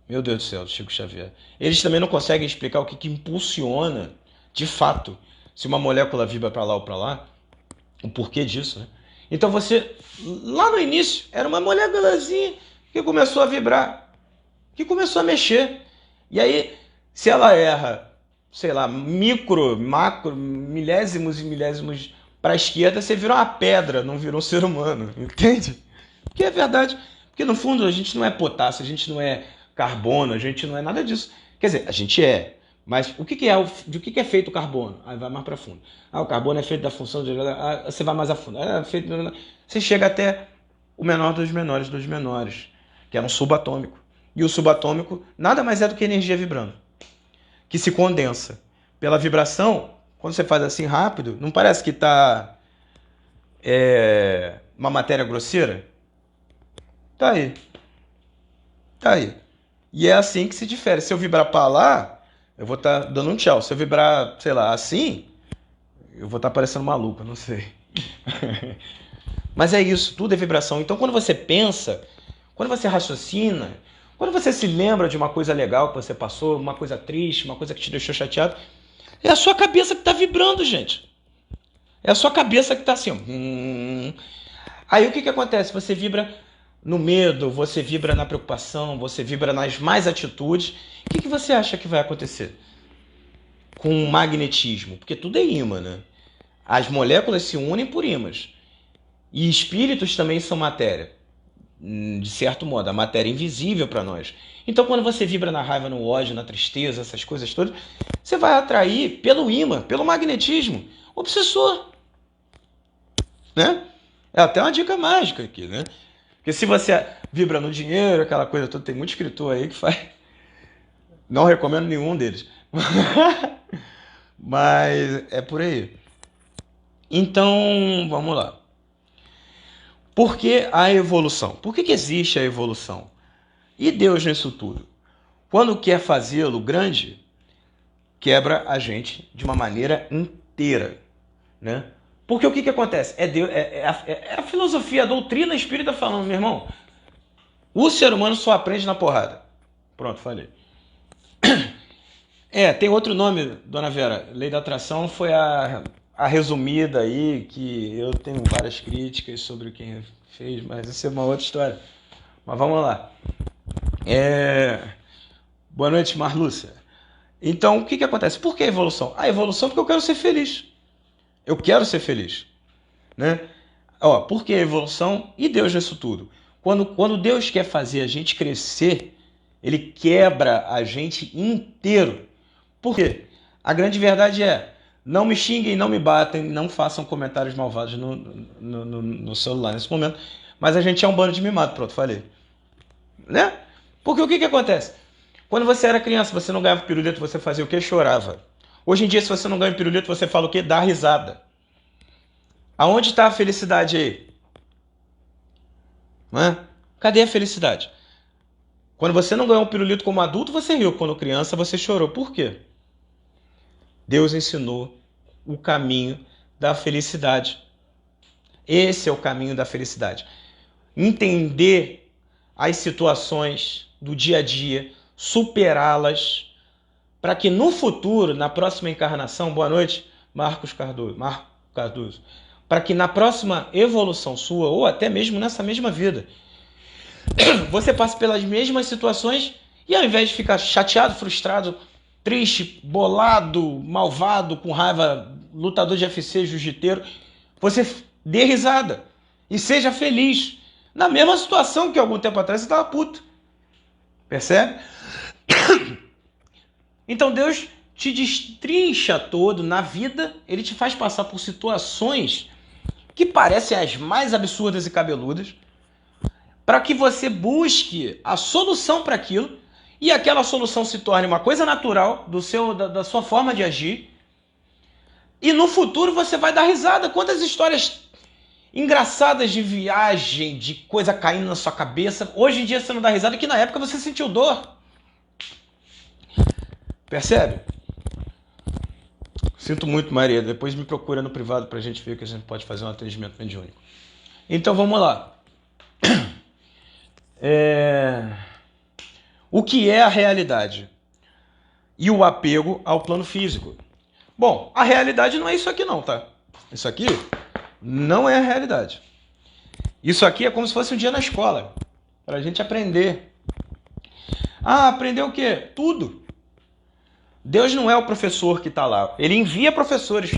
[SPEAKER 1] Meu Deus do céu, do Chico Xavier. Eles também não conseguem explicar o que impulsiona, de fato, se uma molécula vibra para lá ou para lá, o porquê disso, né? Então você, lá no início, era uma moléculazinha que começou a vibrar, que começou a mexer. E aí, se ela erra, sei lá, micro, macro, milésimos e milésimos para a esquerda, você virou uma pedra, não virou um ser humano, entende? Porque é verdade. Porque no fundo a gente não é potássio, a gente não é carbono, a gente não é nada disso. Quer dizer, a gente é. Mas o que é, de que é feito o carbono? Aí vai mais para fundo. O carbono é feito da função de... você vai mais a fundo. Você chega até o menor dos menores, que é um subatômico. E o subatômico nada mais é do que energia vibrando, que se condensa. Pela vibração, quando você faz assim rápido, não parece que está uma matéria grosseira? Tá aí. Tá aí. E é assim que se difere. Se eu vibrar para lá, eu vou estar dando um tchau. Se eu vibrar, sei lá, assim, eu vou estar parecendo maluco, não sei. Mas é isso, tudo é vibração. Então quando você pensa, quando você raciocina, quando você se lembra de uma coisa legal que você passou, uma coisa triste, uma coisa que te deixou chateado, é a sua cabeça que está vibrando, gente. É a sua cabeça que está assim. Aí o que acontece? Você vibra no medo, você vibra na preocupação, você vibra nas más atitudes. O que você acha que vai acontecer com o magnetismo? Porque tudo é ímã, né? As moléculas se unem por ímãs. E espíritos também são matéria, de certo modo, a matéria invisível para nós. Então quando você vibra na raiva, no ódio, na tristeza, essas coisas todas, você vai atrair pelo ímã, pelo magnetismo, obsessor, né? É até uma dica mágica aqui, né? Porque se você vibra no dinheiro, aquela coisa toda, tem muito escritor aí que faz. Não recomendo nenhum deles. Mas é por aí. Então, vamos lá. Por que a evolução? Por que existe a evolução? E Deus nisso tudo? Quando quer fazê-lo grande, quebra a gente de uma maneira inteira, né? Porque o que acontece? É a filosofia, a doutrina espírita falando, meu irmão, o ser humano só aprende na porrada. Pronto, falei. Tem outro nome, dona Vera. Lei da atração foi a resumida aí, que eu tenho várias críticas sobre quem fez, mas isso é uma outra história. Mas vamos lá. Boa noite, Marlúcia. Então, o que acontece? Por que a evolução? A evolução é porque eu quero ser feliz. Eu quero ser feliz, né? Por que a evolução? E Deus nisso tudo. Quando Deus quer fazer a gente crescer, Ele quebra a gente inteiro. Por quê? A grande verdade é, não me xinguem, não me batem, não façam comentários malvados no celular nesse momento, mas a gente é um bando de mimado, pronto, falei. Né? Porque o que acontece? Quando você era criança, você não ganhava pirulito, você fazia o quê? Chorava. Hoje em dia, se você não ganha pirulito, você fala o quê? Dá risada. Aonde está a felicidade aí? Cadê a felicidade? Quando você não ganhou um pirulito como adulto, você riu. Quando criança, você chorou. Por quê? Deus ensinou o caminho da felicidade. Esse é o caminho da felicidade. Entender as situações do dia a dia, superá-las, para que no futuro, na próxima encarnação, boa noite, Marco Cardoso, para que na próxima evolução sua, ou até mesmo nessa mesma vida, você passe pelas mesmas situações e ao invés de ficar chateado, frustrado, triste, bolado, malvado, com raiva, lutador de UFC, jiu-jiteiro, você dê risada e seja feliz. Na mesma situação que algum tempo atrás você estava puto. Percebe? Então Deus te destrincha todo na vida, Ele te faz passar por situações que parecem as mais absurdas e cabeludas, para que você busque a solução para aquilo e aquela solução se torne uma coisa natural da sua forma de agir, E no futuro você vai dar risada. Quantas histórias engraçadas de viagem, de coisa caindo na sua cabeça. Hoje em dia você não dá risada, que na época você sentiu dor. Percebe? Sinto muito, Maria. Depois me procura no privado pra gente ver que a gente pode fazer um atendimento mediúnico. Então vamos lá. O que é a realidade? E o apego ao plano físico. Bom, a realidade não é isso aqui não, tá? Isso aqui não é a realidade. Isso aqui é como se fosse um dia na escola, pra gente aprender. Ah, aprender o quê? Tudo. Deus não é o professor que está lá. Ele envia professores,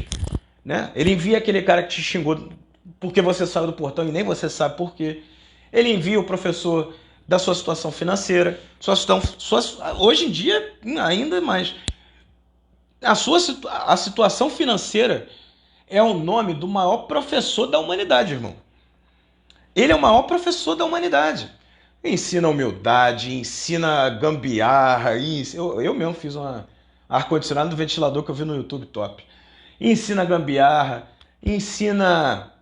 [SPEAKER 1] né? Ele envia aquele cara que te xingou porque você saiu do portão e nem você sabe por quê. Ele envia o professor da sua situação financeira. Hoje em dia, ainda mais. A situação financeira é o nome do maior professor da humanidade, irmão. Ele é o maior professor da humanidade. Ensina humildade, ensina gambiarra. Eu mesmo fiz uma ar-condicionado do ventilador que eu vi no YouTube, top. Ensina gambiarra, ensina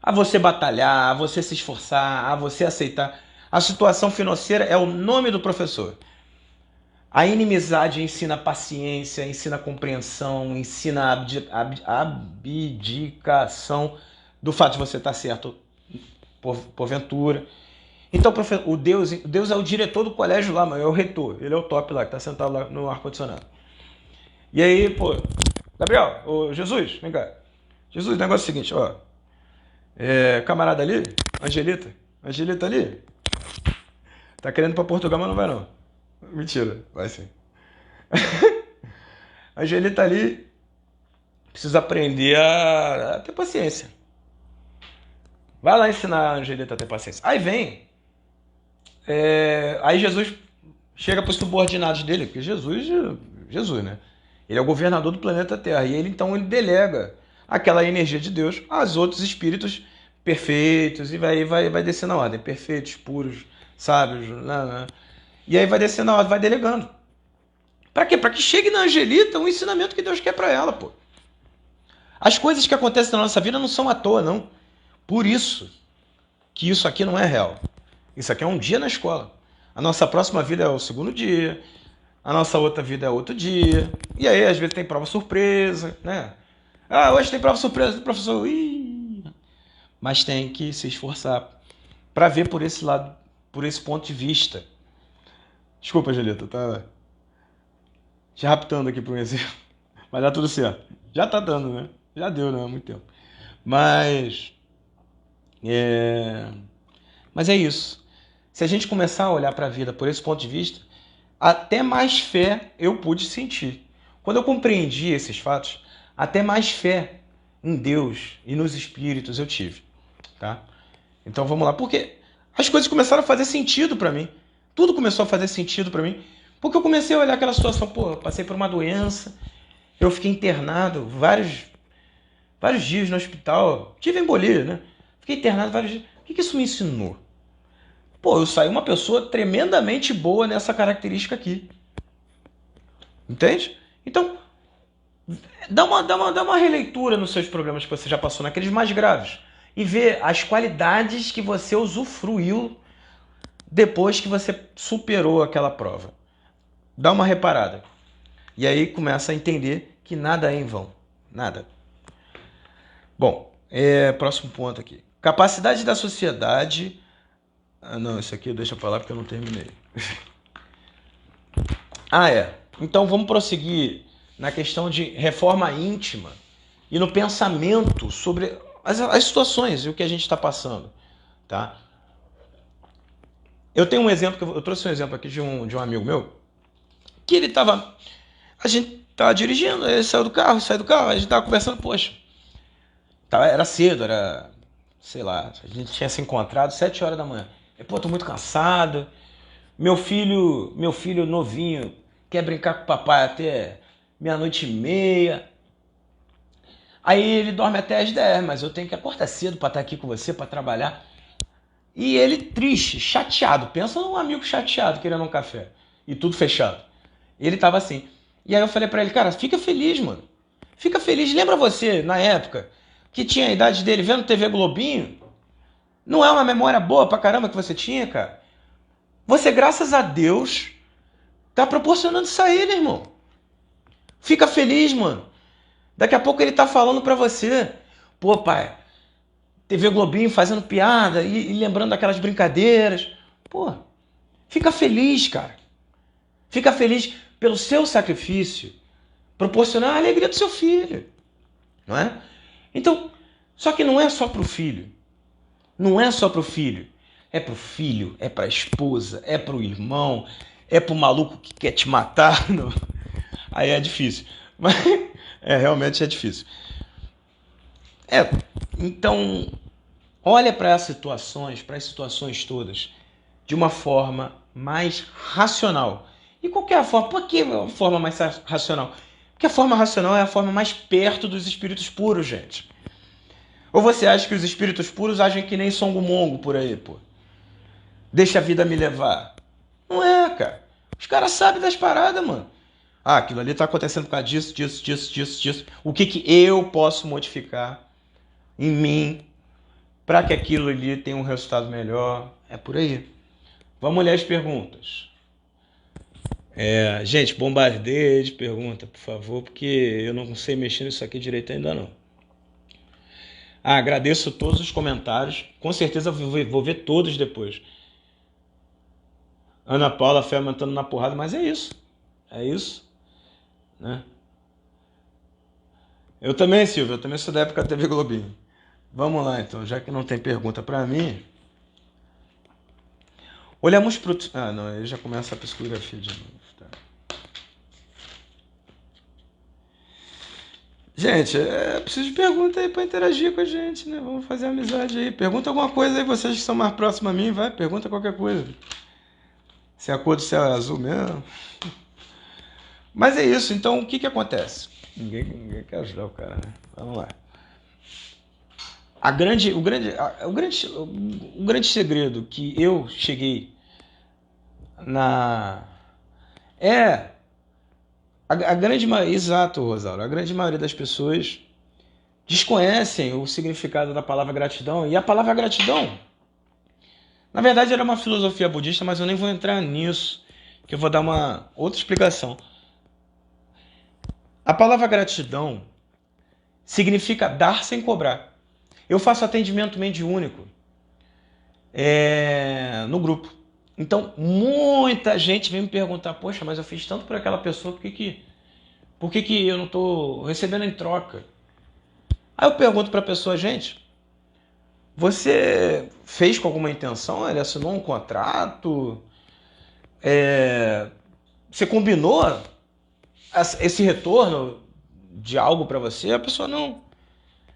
[SPEAKER 1] a você batalhar, a você se esforçar, a você aceitar. A situação financeira é o nome do professor. A inimizade ensina paciência, ensina compreensão, ensina abdicação do fato de você estar certo porventura. Então, o Deus é o diretor do colégio lá, é o reitor, ele é o top lá, que está sentado lá no ar-condicionado. E aí, pô, Gabriel, ô Jesus, vem cá. Jesus, o negócio é o seguinte, ó. Camarada ali, Angelita ali, tá querendo ir pra Portugal, mas não vai não. Mentira, vai sim. Angelita ali precisa aprender a ter paciência. Vai lá ensinar a Angelita a ter paciência. Aí vem. Aí Jesus chega para os subordinados dele, porque Jesus, né? Ele é o governador do planeta Terra. E ele delega aquela energia de Deus aos outros espíritos perfeitos. E vai descendo a ordem. Perfeitos, puros, sábios. E aí vai descendo a ordem, vai delegando. Para quê? Para que chegue na Angelita o ensinamento que Deus quer para ela, pô. As coisas que acontecem na nossa vida não são à toa, não. Por isso que isso aqui não é real. Isso aqui é um dia na escola. A nossa próxima vida é o segundo dia. A nossa outra vida é outro dia. E aí, às vezes, tem prova surpresa, né? Ah, hoje tem prova surpresa do professor. Mas tem que se esforçar para ver por esse lado, por esse ponto de vista. Desculpa, Angelita, tá te raptando aqui por um exemplo. Mas dá tudo certo. Já tá dando, né? Já deu, né? Há muito tempo. Mas é isso. Se a gente começar a olhar para a vida por esse ponto de vista, até mais fé eu pude sentir. Quando eu compreendi esses fatos, até mais fé em Deus e nos espíritos eu tive. Tá? Então vamos lá. Porque as coisas começaram a fazer sentido para mim. Tudo começou a fazer sentido para mim. Porque eu comecei a olhar aquela situação. Pô, eu passei por uma doença, eu fiquei internado vários dias no hospital. Tive embolia, né? Fiquei internado vários dias. O que isso me ensinou? Pô, eu saí uma pessoa tremendamente boa nessa característica aqui. Entende? Então, dá uma releitura nos seus problemas que você já passou, naqueles mais graves. E vê as qualidades que você usufruiu depois que você superou aquela prova. Dá uma reparada. E aí começa a entender que nada é em vão. Nada. Bom, próximo ponto aqui. Capacidade da sociedade... não, isso aqui deixa pra lá porque eu não terminei. Então vamos prosseguir na questão de reforma íntima e no pensamento sobre as situações e o que a gente está passando. Tá? Eu trouxe um exemplo aqui de um amigo meu, que a gente estava dirigindo, ele saiu do carro, a gente estava conversando, poxa, era cedo, sei lá, a gente tinha se encontrado 7 horas da manhã. Pô, tô muito cansado. Meu filho novinho quer brincar com o papai até 00:30. Aí ele dorme até às 10, mas eu tenho que acordar cedo para estar aqui com você, para trabalhar. E ele triste, chateado. Pensa num amigo chateado querendo um café. E tudo fechado. Ele tava assim. E aí eu falei para ele, cara, fica feliz, mano. Fica feliz. Lembra você, na época, que tinha a idade dele vendo TV Globinho? Não é uma memória boa pra caramba que você tinha, cara? Você, graças a Deus, tá proporcionando isso a ele, irmão. Fica feliz, mano. Daqui a pouco ele tá falando pra você. Pô, pai, TV Globinho fazendo piada e lembrando daquelas brincadeiras. Pô, fica feliz, cara. Fica feliz pelo seu sacrifício. Proporcionar a alegria do seu filho. Não é? Então, só que não é só pro filho. Não é só pro filho. É pro filho, é pra esposa, é pro irmão, é pro maluco que quer te matar. Não. Aí é difícil. Mas realmente é difícil. Então, olha para as situações todas, de uma forma mais racional. E qual que é a forma? Por que a forma mais racional? Porque a forma racional é a forma mais perto dos espíritos puros, gente. Ou você acha que os espíritos puros agem que nem songo-mongo por aí, pô? Deixa a vida me levar. Não é, cara. Os caras sabem das paradas, mano. Ah, aquilo ali tá acontecendo por causa disso. O que que eu posso modificar em mim para que aquilo ali tenha um resultado melhor? É por aí. Vamos ler as perguntas. Gente, bombardeia de pergunta, por favor, porque eu não sei mexer nisso aqui direito ainda não. Agradeço todos os comentários. Com certeza vou ver todos depois. Ana Paula, fé aumentando na porrada, mas é isso. É isso. Né? Eu também, Silvio, eu também sou da época da TV Globinho. Vamos lá, então, já que não tem pergunta para mim. Olhamos pro... não, aí já começa a psicografia de novo. Tá. Gente, preciso de pergunta aí para interagir com a gente, né? Vamos fazer amizade aí. Pergunta alguma coisa aí, vocês que são mais próximos a mim, vai, pergunta qualquer coisa. Se a cor do céu é azul mesmo. Mas é isso, então o que que acontece? Ninguém quer ajudar o cara, né? Vamos lá. O grande segredo que eu cheguei na... Exato, Rosário. A grande maioria das pessoas desconhecem o significado da palavra gratidão. E a palavra gratidão, na verdade, era uma filosofia budista, mas eu nem vou entrar nisso, que eu vou dar uma outra explicação. A palavra gratidão significa dar sem cobrar. Eu faço atendimento mediúnico no grupo. Então, muita gente vem me perguntar, poxa, mas eu fiz tanto por aquela pessoa, por que eu não estou recebendo em troca? Aí eu pergunto para a pessoa, gente, você fez com alguma intenção? Ele assinou um contrato? Você combinou esse retorno de algo para você? A pessoa não.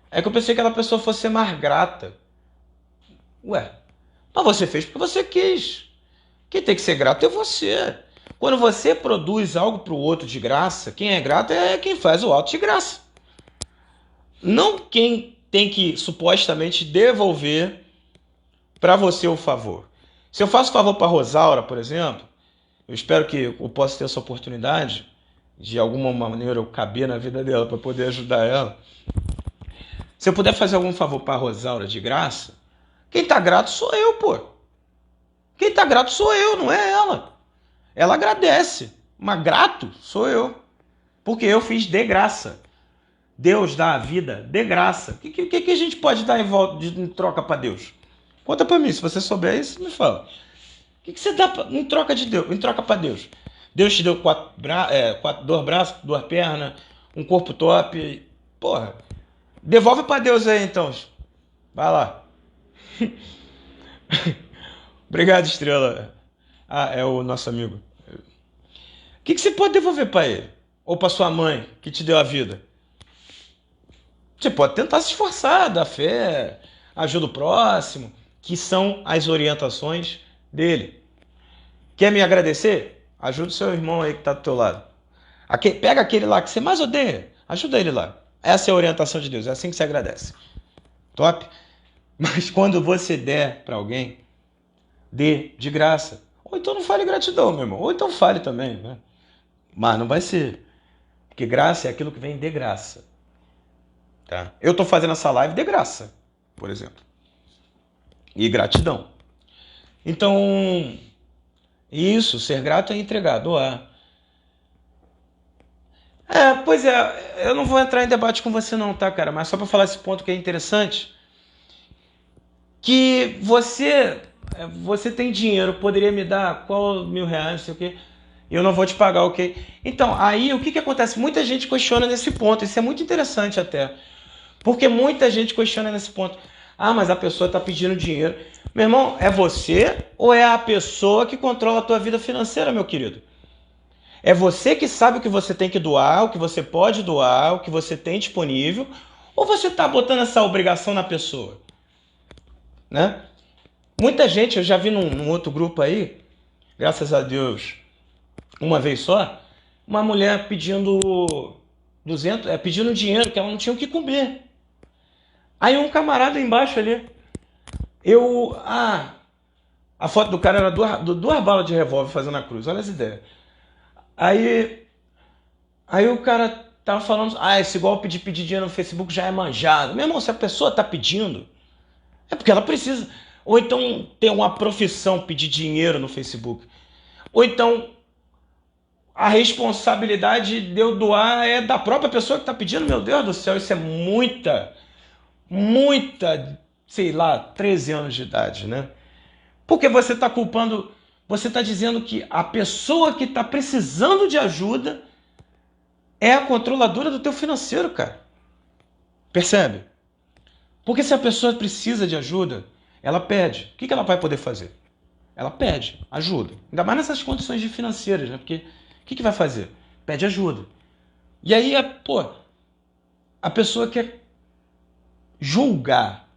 [SPEAKER 1] É que eu pensei que aquela pessoa fosse ser mais grata. Ué, mas você fez porque você quis. Quem tem que ser grato é você. Quando você produz algo para o outro de graça, quem é grato é quem faz o ato de graça. Não quem tem que supostamente devolver para você o favor. Se eu faço favor para Rosaura, por exemplo, eu espero que eu possa ter essa oportunidade, de alguma maneira eu caber na vida dela para poder ajudar ela. Se eu puder fazer algum favor para Rosaura de graça, quem tá grato sou eu, pô. Quem tá grato sou eu, não é ela. Ela agradece, mas grato sou eu. Porque eu fiz de graça. Deus dá a vida de graça. O que a gente pode dar em troca para Deus? Conta para mim, se você souber isso, me fala. O que você dá em troca de Deus, em troca para Deus? Deus te deu dois braços, duas pernas, um corpo top. Porra, devolve para Deus aí então. Vai lá. Obrigado, Estrela. É o nosso amigo. O que você pode devolver para ele? Ou para sua mãe, que te deu a vida? Você pode tentar se esforçar, dar fé, ajuda o próximo, que são as orientações dele. Quer me agradecer? Ajuda o seu irmão aí que está do teu lado. Pega aquele lá que você mais odeia, ajuda ele lá. Essa é a orientação de Deus, é assim que você agradece. Top? Mas quando você der para alguém, dê de graça. Ou então não fale gratidão, meu irmão. Ou então fale também, né? Mas não vai ser. Porque graça é aquilo que vem de graça. tá? Eu estou fazendo essa live de graça, por exemplo. E gratidão. Então, isso, ser grato é entregar, doar. Pois é, eu não vou entrar em debate com você não, tá, cara? Mas só para falar esse ponto que é interessante, que você tem dinheiro, poderia me dar qual R$ 1.000, não sei o quê, eu não vou te pagar, ok? Então, aí o que acontece? Muita gente questiona nesse ponto, isso é muito interessante até, porque muita gente questiona nesse ponto. Ah, mas a pessoa está pedindo dinheiro. Meu irmão, é você ou é a pessoa que controla a tua vida financeira, meu querido? É você que sabe o que você tem que doar, o que você pode doar, o que você tem disponível, ou você está botando essa obrigação na pessoa, né? Muita gente, eu já vi num outro grupo aí, graças a Deus, uma vez só, uma mulher pedindo 200, pedindo dinheiro que ela não tinha o que comer. Aí um camarada embaixo ali, a foto do cara era duas balas de revólver fazendo a cruz, olha as ideias. Aí o cara tava falando, esse golpe de pedir dinheiro no Facebook já é manjado. Meu irmão, se a pessoa tá pedindo, é porque ela precisa. Ou então tem uma profissão pedir dinheiro no Facebook. Ou então a responsabilidade de eu doar é da própria pessoa que está pedindo. Meu Deus do céu, isso é muita, sei lá, 13 anos de idade, né? Porque você está culpando, você está dizendo que a pessoa que está precisando de ajuda é a controladora do teu financeiro, cara. Percebe? Porque se a pessoa precisa de ajuda, ela pede. O que ela vai poder fazer? Ela pede ajuda. Ainda mais nessas condições de financeiras, né? Porque o que vai fazer? Pede ajuda. E aí, a pessoa quer julgar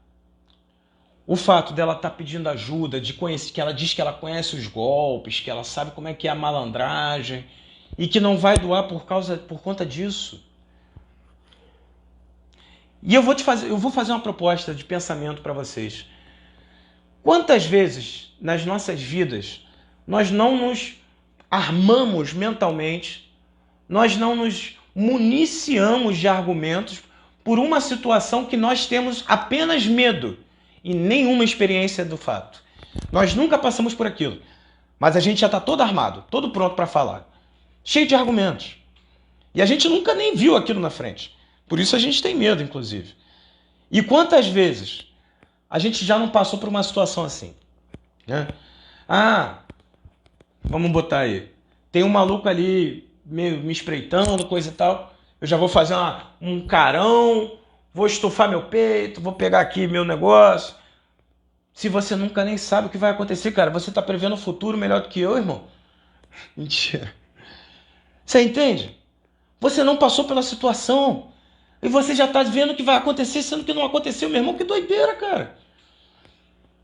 [SPEAKER 1] o fato dela estar pedindo ajuda, de conhecer, que ela diz que ela conhece os golpes, que ela sabe como é que é a malandragem e que não vai doar por conta disso. E eu vou fazer uma proposta de pensamento para vocês. Quantas vezes nas nossas vidas nós não nos armamos mentalmente, nós não nos municiamos de argumentos por uma situação que nós temos apenas medo e nenhuma experiência do fato. Nós nunca passamos por aquilo, mas a gente já está todo armado, todo pronto para falar, cheio de argumentos. E a gente nunca nem viu aquilo na frente. Por isso a gente tem medo, inclusive. E quantas vezes a gente já não passou por uma situação assim, né? Vamos botar aí. Tem um maluco ali meio me espreitando, coisa e tal. Eu já vou fazer um carão, vou estufar meu peito, vou pegar aqui meu negócio. Se você nunca nem sabe o que vai acontecer, cara, você tá prevendo o futuro melhor do que eu, irmão. Mentira. Você entende? Você não passou pela situação e você já tá vendo o que vai acontecer, sendo que não aconteceu, meu irmão. Que doideira, cara.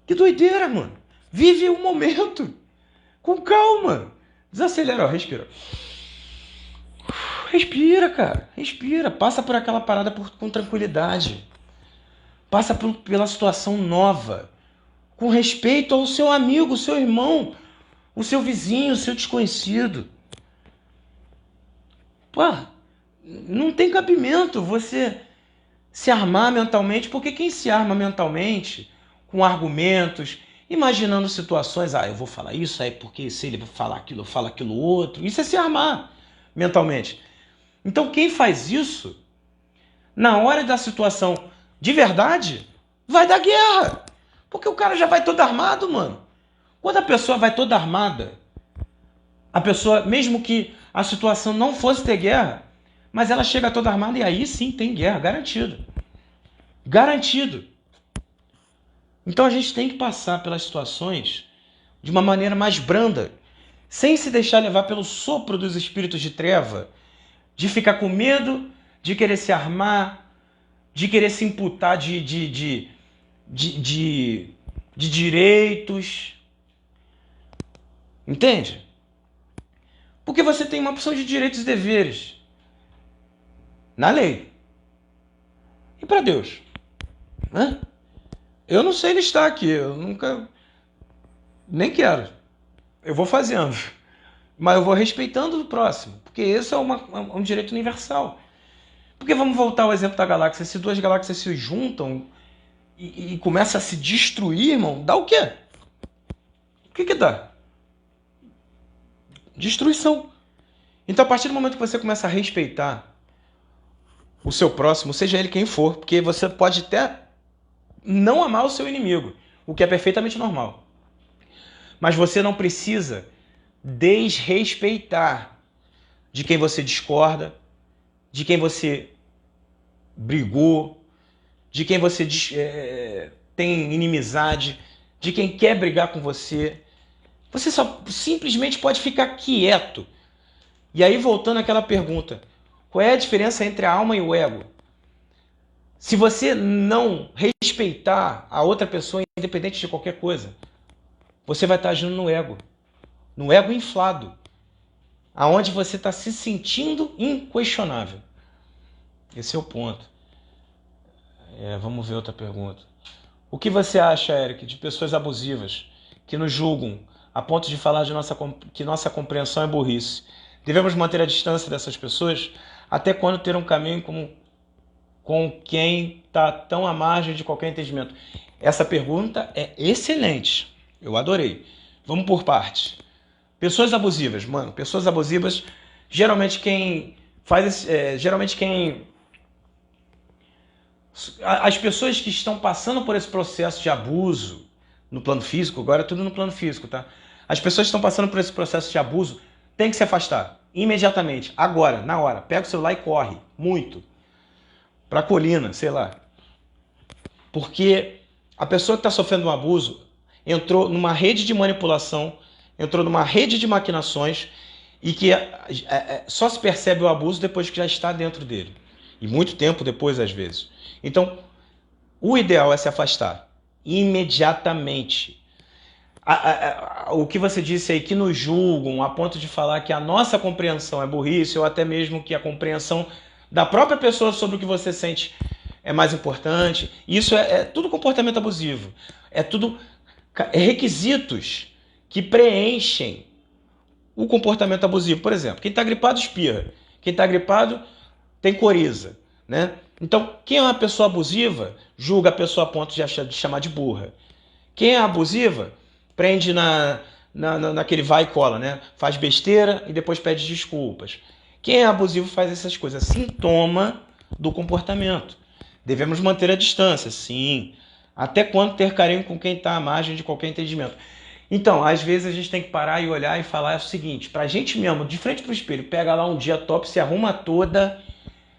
[SPEAKER 1] Que doideira, mano. Vive o momento. Com calma. Desacelera, ó, respira. Respira, cara. Respira. Passa por aquela parada com tranquilidade. Passa pela situação nova. Com respeito ao seu amigo, o seu irmão, o seu vizinho, o seu desconhecido. Pô, não tem cabimento você se armar mentalmente, porque quem se arma mentalmente com argumentos, imaginando situações, eu vou falar isso, aí porque se ele falar aquilo, eu falo aquilo outro, isso é se armar mentalmente. Então quem faz isso, na hora da situação de verdade, vai dar guerra. Porque o cara já vai todo armado, mano. Quando a pessoa vai toda armada, a pessoa, mesmo que a situação não fosse ter guerra, mas ela chega toda armada e aí sim tem guerra, garantido. Garantido. Então a gente tem que passar pelas situações de uma maneira mais branda, sem se deixar levar pelo sopro dos espíritos de treva, de ficar com medo, de querer se armar, de querer se imputar de direitos. Entende? Porque você tem uma opção de direitos e deveres na lei. E para Deus? Né? Eu não sei listar aqui, eu nunca... nem quero. Eu vou fazendo. Mas eu vou respeitando o próximo, porque esse é um direito universal. Porque vamos voltar ao exemplo da galáxia. Se duas galáxias se juntam e começam a se destruir, irmão, dá o quê? O que dá? Destruição. Então, a partir do momento que você começa a respeitar o seu próximo, seja ele quem for, porque você pode até não amar o seu inimigo, o que é perfeitamente normal. Mas você não precisa desrespeitar de quem você discorda, de quem você brigou, de quem você tem inimizade, de quem quer brigar com você. Você só simplesmente pode ficar quieto. E aí, voltando àquela pergunta, qual é a diferença entre a alma e o ego? Se você não respeitar a outra pessoa, independente de qualquer coisa, você vai estar agindo no ego inflado, aonde você está se sentindo inquestionável. Esse é o ponto. Vamos ver outra pergunta. O que você acha, Eric, de pessoas abusivas que nos julgam a ponto de falar que nossa compreensão é burrice? Devemos manter a distância dessas pessoas? Até quando ter um caminho com quem está tão à margem de qualquer entendimento? Essa pergunta é excelente. Eu adorei. Vamos por partes. Pessoas abusivas, mano. Pessoas abusivas, geralmente quem faz... As pessoas que estão passando por esse processo de abuso no plano físico, agora é tudo no plano físico, tá? As pessoas que estão passando por esse processo de abuso têm que se afastar imediatamente, agora, na hora. Pega o celular e corre, muito. Pra colina, sei lá. Porque a pessoa que está sofrendo um abuso entrou numa rede de manipulação, entrou numa rede de maquinações e que só se percebe o abuso depois que já está dentro dele. E muito tempo depois, às vezes. Então, o ideal é se afastar imediatamente. O que você disse aí, que nos julgam a ponto de falar que a nossa compreensão é burrice, ou até mesmo que a compreensão da própria pessoa sobre o que você sente é mais importante. Isso é tudo comportamento abusivo. É tudo requisitos que preenchem o comportamento abusivo. Por exemplo, quem está gripado espirra. Quem está gripado tem coriza, né? Então, quem é uma pessoa abusiva julga a pessoa a ponto de chamar de burra. Quem é abusiva prende naquele vai e cola, né? Faz besteira e depois pede desculpas. Quem é abusivo faz essas coisas. Sintoma do comportamento. Devemos manter a distância, sim. Até quando ter carinho com quem está à margem de qualquer entendimento. Então, às vezes a gente tem que parar e olhar e falar o seguinte, pra gente mesmo, de frente pro espelho, pega lá um dia top, se arruma toda,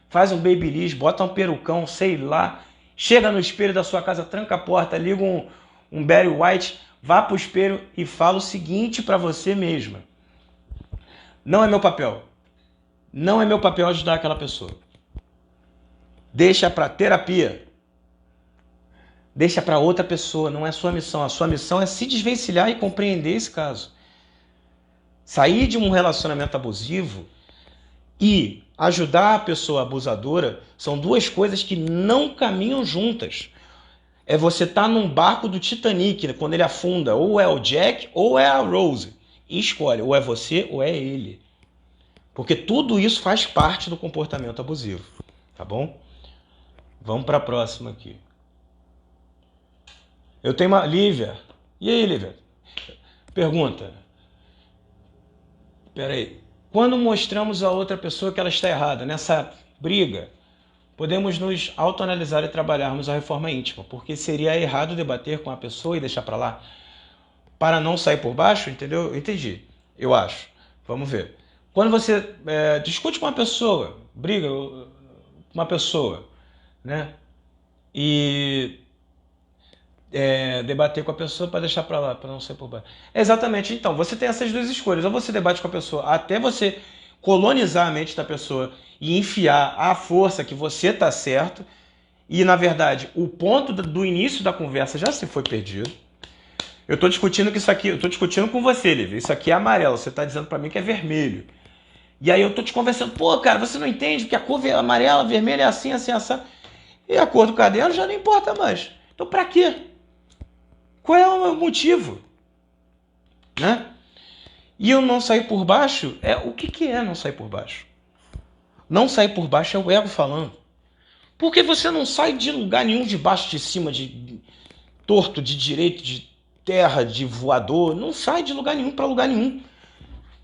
[SPEAKER 1] faz um babyliss, bota um perucão, sei lá, chega no espelho da sua casa, tranca a porta, liga um Barry White, vá pro espelho e fala o seguinte pra você mesma. Não é meu papel. Não é meu papel ajudar aquela pessoa. Deixa pra terapia. Deixa para outra pessoa, não é sua missão. A sua missão é se desvencilhar e compreender esse caso. Sair de um relacionamento abusivo e ajudar a pessoa abusadora são duas coisas que não caminham juntas. É você estar num barco do Titanic, quando ele afunda, ou é o Jack ou é a Rose. E escolhe, ou é você ou é ele. Porque tudo isso faz parte do comportamento abusivo, tá bom? Vamos para a próxima aqui. Eu tenho uma... Lívia. E aí, Lívia? Pergunta. Peraí. Quando mostramos a outra pessoa que ela está errada nessa briga, podemos nos autoanalisar e trabalharmos a reforma íntima, porque seria errado debater com a pessoa e deixar para lá para não sair por baixo, entendeu? Eu entendi. Eu acho. Vamos ver. Quando você discute com uma pessoa, briga com uma pessoa, né? E... debater com a pessoa para deixar para lá, para não ser por baixo. Exatamente. Então, você tem essas duas escolhas. Ou você debate com a pessoa até você colonizar a mente da pessoa e enfiar à força que você está certo, e, na verdade, o ponto do início da conversa já se foi perdido. Eu estou discutindo que isso aqui... Eu estou discutindo com você, Lívia. Isso aqui é amarelo. Você está dizendo para mim que é vermelho. E aí eu estou te conversando. Pô, cara, você não entende que a cor amarela, vermelha é assim, assim, assim. E a cor do caderno já não importa mais. Então, para quê? Qual é o motivo? Né? E eu não sair por baixo, o que é não sair por baixo? Não sair por baixo é o ego falando. Porque você não sai de lugar nenhum, de baixo, de cima, de torto, de direito, de terra, de voador. Não sai de lugar nenhum para lugar nenhum.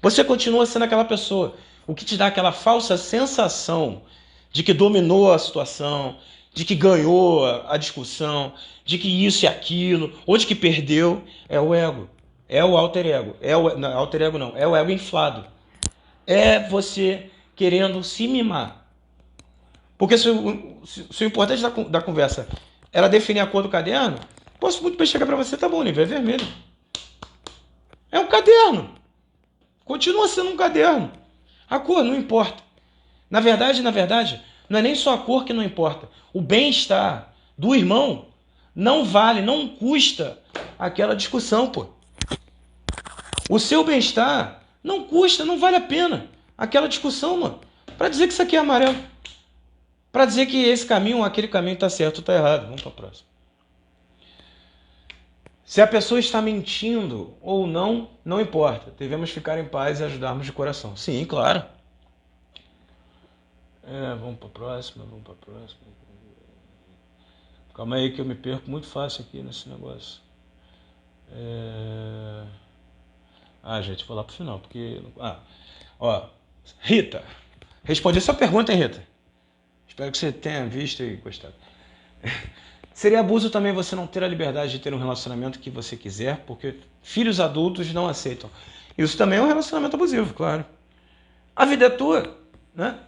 [SPEAKER 1] Você continua sendo aquela pessoa. O que te dá aquela falsa sensação de que dominou a situação, de que ganhou a discussão, de que isso e aquilo, ou de que perdeu, é o ego. É o alter ego. Não, alter ego não, é o ego inflado. É você querendo se mimar. Porque se o importante da conversa era definir a cor do caderno, posso muito bem chegar para você, tá bom, nível é vermelho. É um caderno. Continua sendo um caderno. A cor não importa. Na verdade, não é nem só a cor que não importa. O bem-estar do irmão não vale, não custa aquela discussão, pô. O seu bem-estar não custa, não vale a pena aquela discussão, mano. Pra dizer que isso aqui é amarelo. Pra dizer que esse caminho ou aquele caminho tá certo ou tá errado. Vamos pra próxima. Se a pessoa está mentindo ou não, não importa. Devemos ficar em paz e ajudarmos de coração. Sim, claro. Vamos para a próxima. Calma aí que eu me perco muito fácil aqui nesse negócio. Gente, vou lá pro final, porque... Rita. Respondi a sua pergunta, hein, Rita? Espero que você tenha visto e gostado. Seria abuso também você não ter a liberdade de ter um relacionamento que você quiser, porque filhos adultos não aceitam. Isso também é um relacionamento abusivo, claro. A vida é tua, né?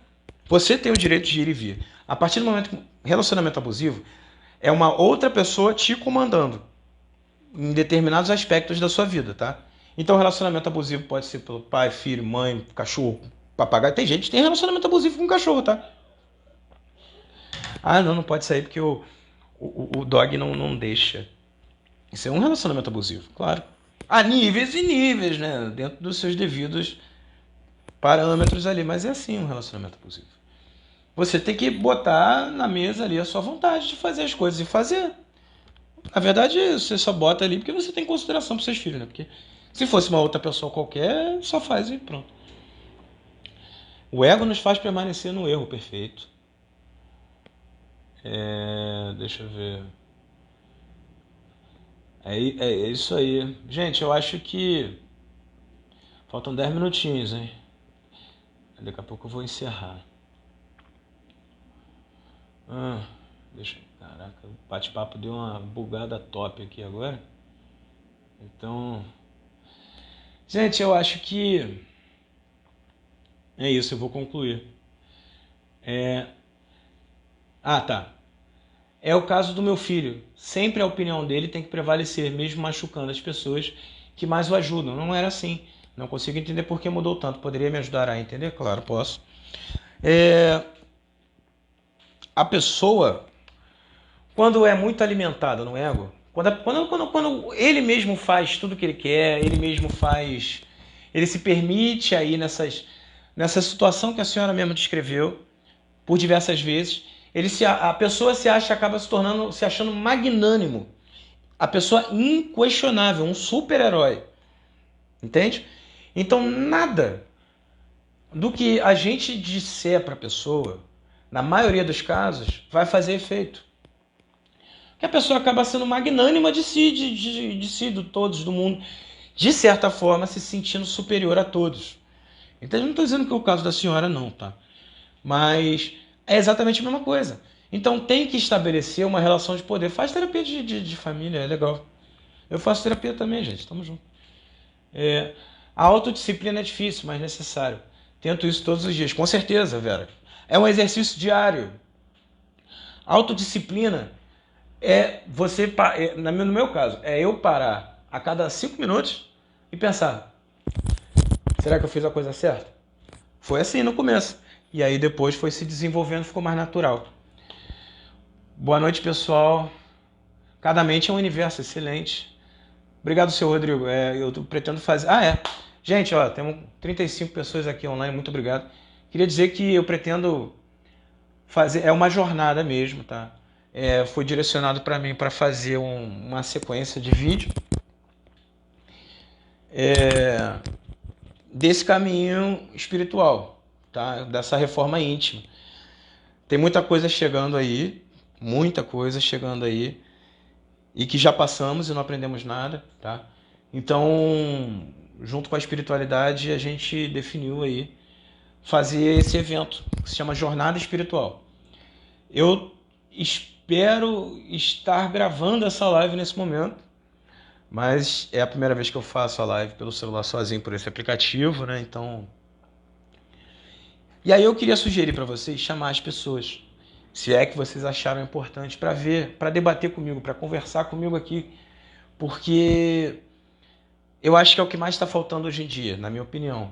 [SPEAKER 1] Você tem o direito de ir e vir. A partir do momento que relacionamento abusivo é uma outra pessoa te comandando em determinados aspectos da sua vida, tá? Então, relacionamento abusivo pode ser pelo pai, filho, mãe, cachorro, papagaio. Tem gente que tem relacionamento abusivo com cachorro, tá? Não pode sair porque o dog não deixa. Isso é um relacionamento abusivo, claro. Há níveis e níveis, né? Dentro dos seus devidos parâmetros ali. Mas é assim um relacionamento abusivo. Você tem que botar na mesa ali a sua vontade de fazer as coisas e fazer. Na verdade, você só bota ali porque você tem consideração para seus filhos, né? Porque se fosse uma outra pessoa qualquer, só faz e pronto. O ego nos faz permanecer no erro perfeito. Deixa eu ver. É isso aí. Gente, eu acho que faltam 10 minutinhos, hein? Daqui a pouco eu vou encerrar. Caraca, o bate-papo deu uma bugada top aqui agora. Então, gente, eu acho que é isso, eu vou concluir. Tá. É o caso do meu filho. Sempre a opinião dele tem que prevalecer, mesmo machucando as pessoas que mais o ajudam. Não era assim. Não consigo entender por que mudou tanto. Poderia me ajudar a entender? Claro, posso. A pessoa, quando é muito alimentada no ego, quando ele mesmo faz tudo o que ele quer, ele mesmo faz, ele se permite aí nessa situação que a senhora mesmo descreveu por diversas vezes, a pessoa acaba se achando magnânimo, a pessoa inquestionável, um super-herói, entende? Então nada do que a gente disser para a pessoa, na maioria dos casos, vai fazer efeito. Que a pessoa acaba sendo magnânima de si, de todos, do mundo, de certa forma se sentindo superior a todos. Então eu não estou dizendo que é o caso da senhora não, tá? Mas é exatamente a mesma coisa. Então tem que estabelecer uma relação de poder. Faz terapia de família, é legal. Eu faço terapia também, gente, tamo junto. A autodisciplina é difícil, mas necessário. Tento isso todos os dias, com certeza, Vera. É um exercício diário. Autodisciplina é você, no meu caso, é eu parar a cada 5 minutos e pensar, será que eu fiz a coisa certa? Foi assim no começo. E aí depois foi se desenvolvendo, ficou mais natural. Boa noite, pessoal. Cada mente é um universo, excelente. Obrigado, seu Rodrigo. Eu pretendo fazer... Gente, temos 35 pessoas aqui online, muito obrigado. Queria dizer que eu pretendo fazer... É uma jornada mesmo, tá? Foi direcionado para mim para fazer uma sequência de vídeo desse caminho espiritual. tá? Dessa reforma íntima. Tem muita coisa chegando aí, muita coisa chegando aí, e que já passamos e não aprendemos nada, tá? Então, junto com a espiritualidade, a gente definiu aí fazer esse evento, que se chama Jornada Espiritual. Eu espero estar gravando essa live nesse momento, mas é a primeira vez que eu faço a live pelo celular sozinho por esse aplicativo, né? Então, e aí eu queria sugerir para vocês chamar as pessoas, se é que vocês acharam importante, para ver, para debater comigo, para conversar comigo aqui, porque eu acho que é o que mais está faltando hoje em dia, na minha opinião.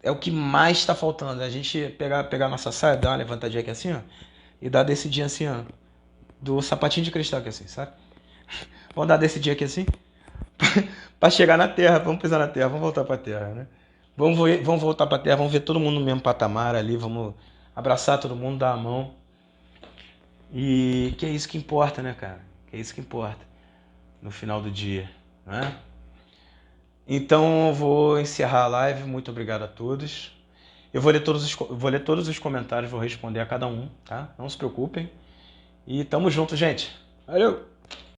[SPEAKER 1] É o que mais está faltando. A gente pegar nossa saia, dar uma levantadinha aqui assim, ó, e dar descidinha assim, ó, do sapatinho de cristal aqui assim, sabe? Vamos dar descidinha aqui assim, para chegar na terra, vamos pisar na terra, vamos voltar para a terra, né? Vamos voltar para a terra, vamos ver todo mundo no mesmo patamar ali, vamos abraçar todo mundo, dar a mão. E que é isso que importa, né, cara? Que é isso que importa no final do dia, né? Então eu vou encerrar a live. Muito obrigado a todos. Eu vou ler todos os comentários, vou responder a cada um, tá? Não se preocupem. E tamo junto, gente. Valeu!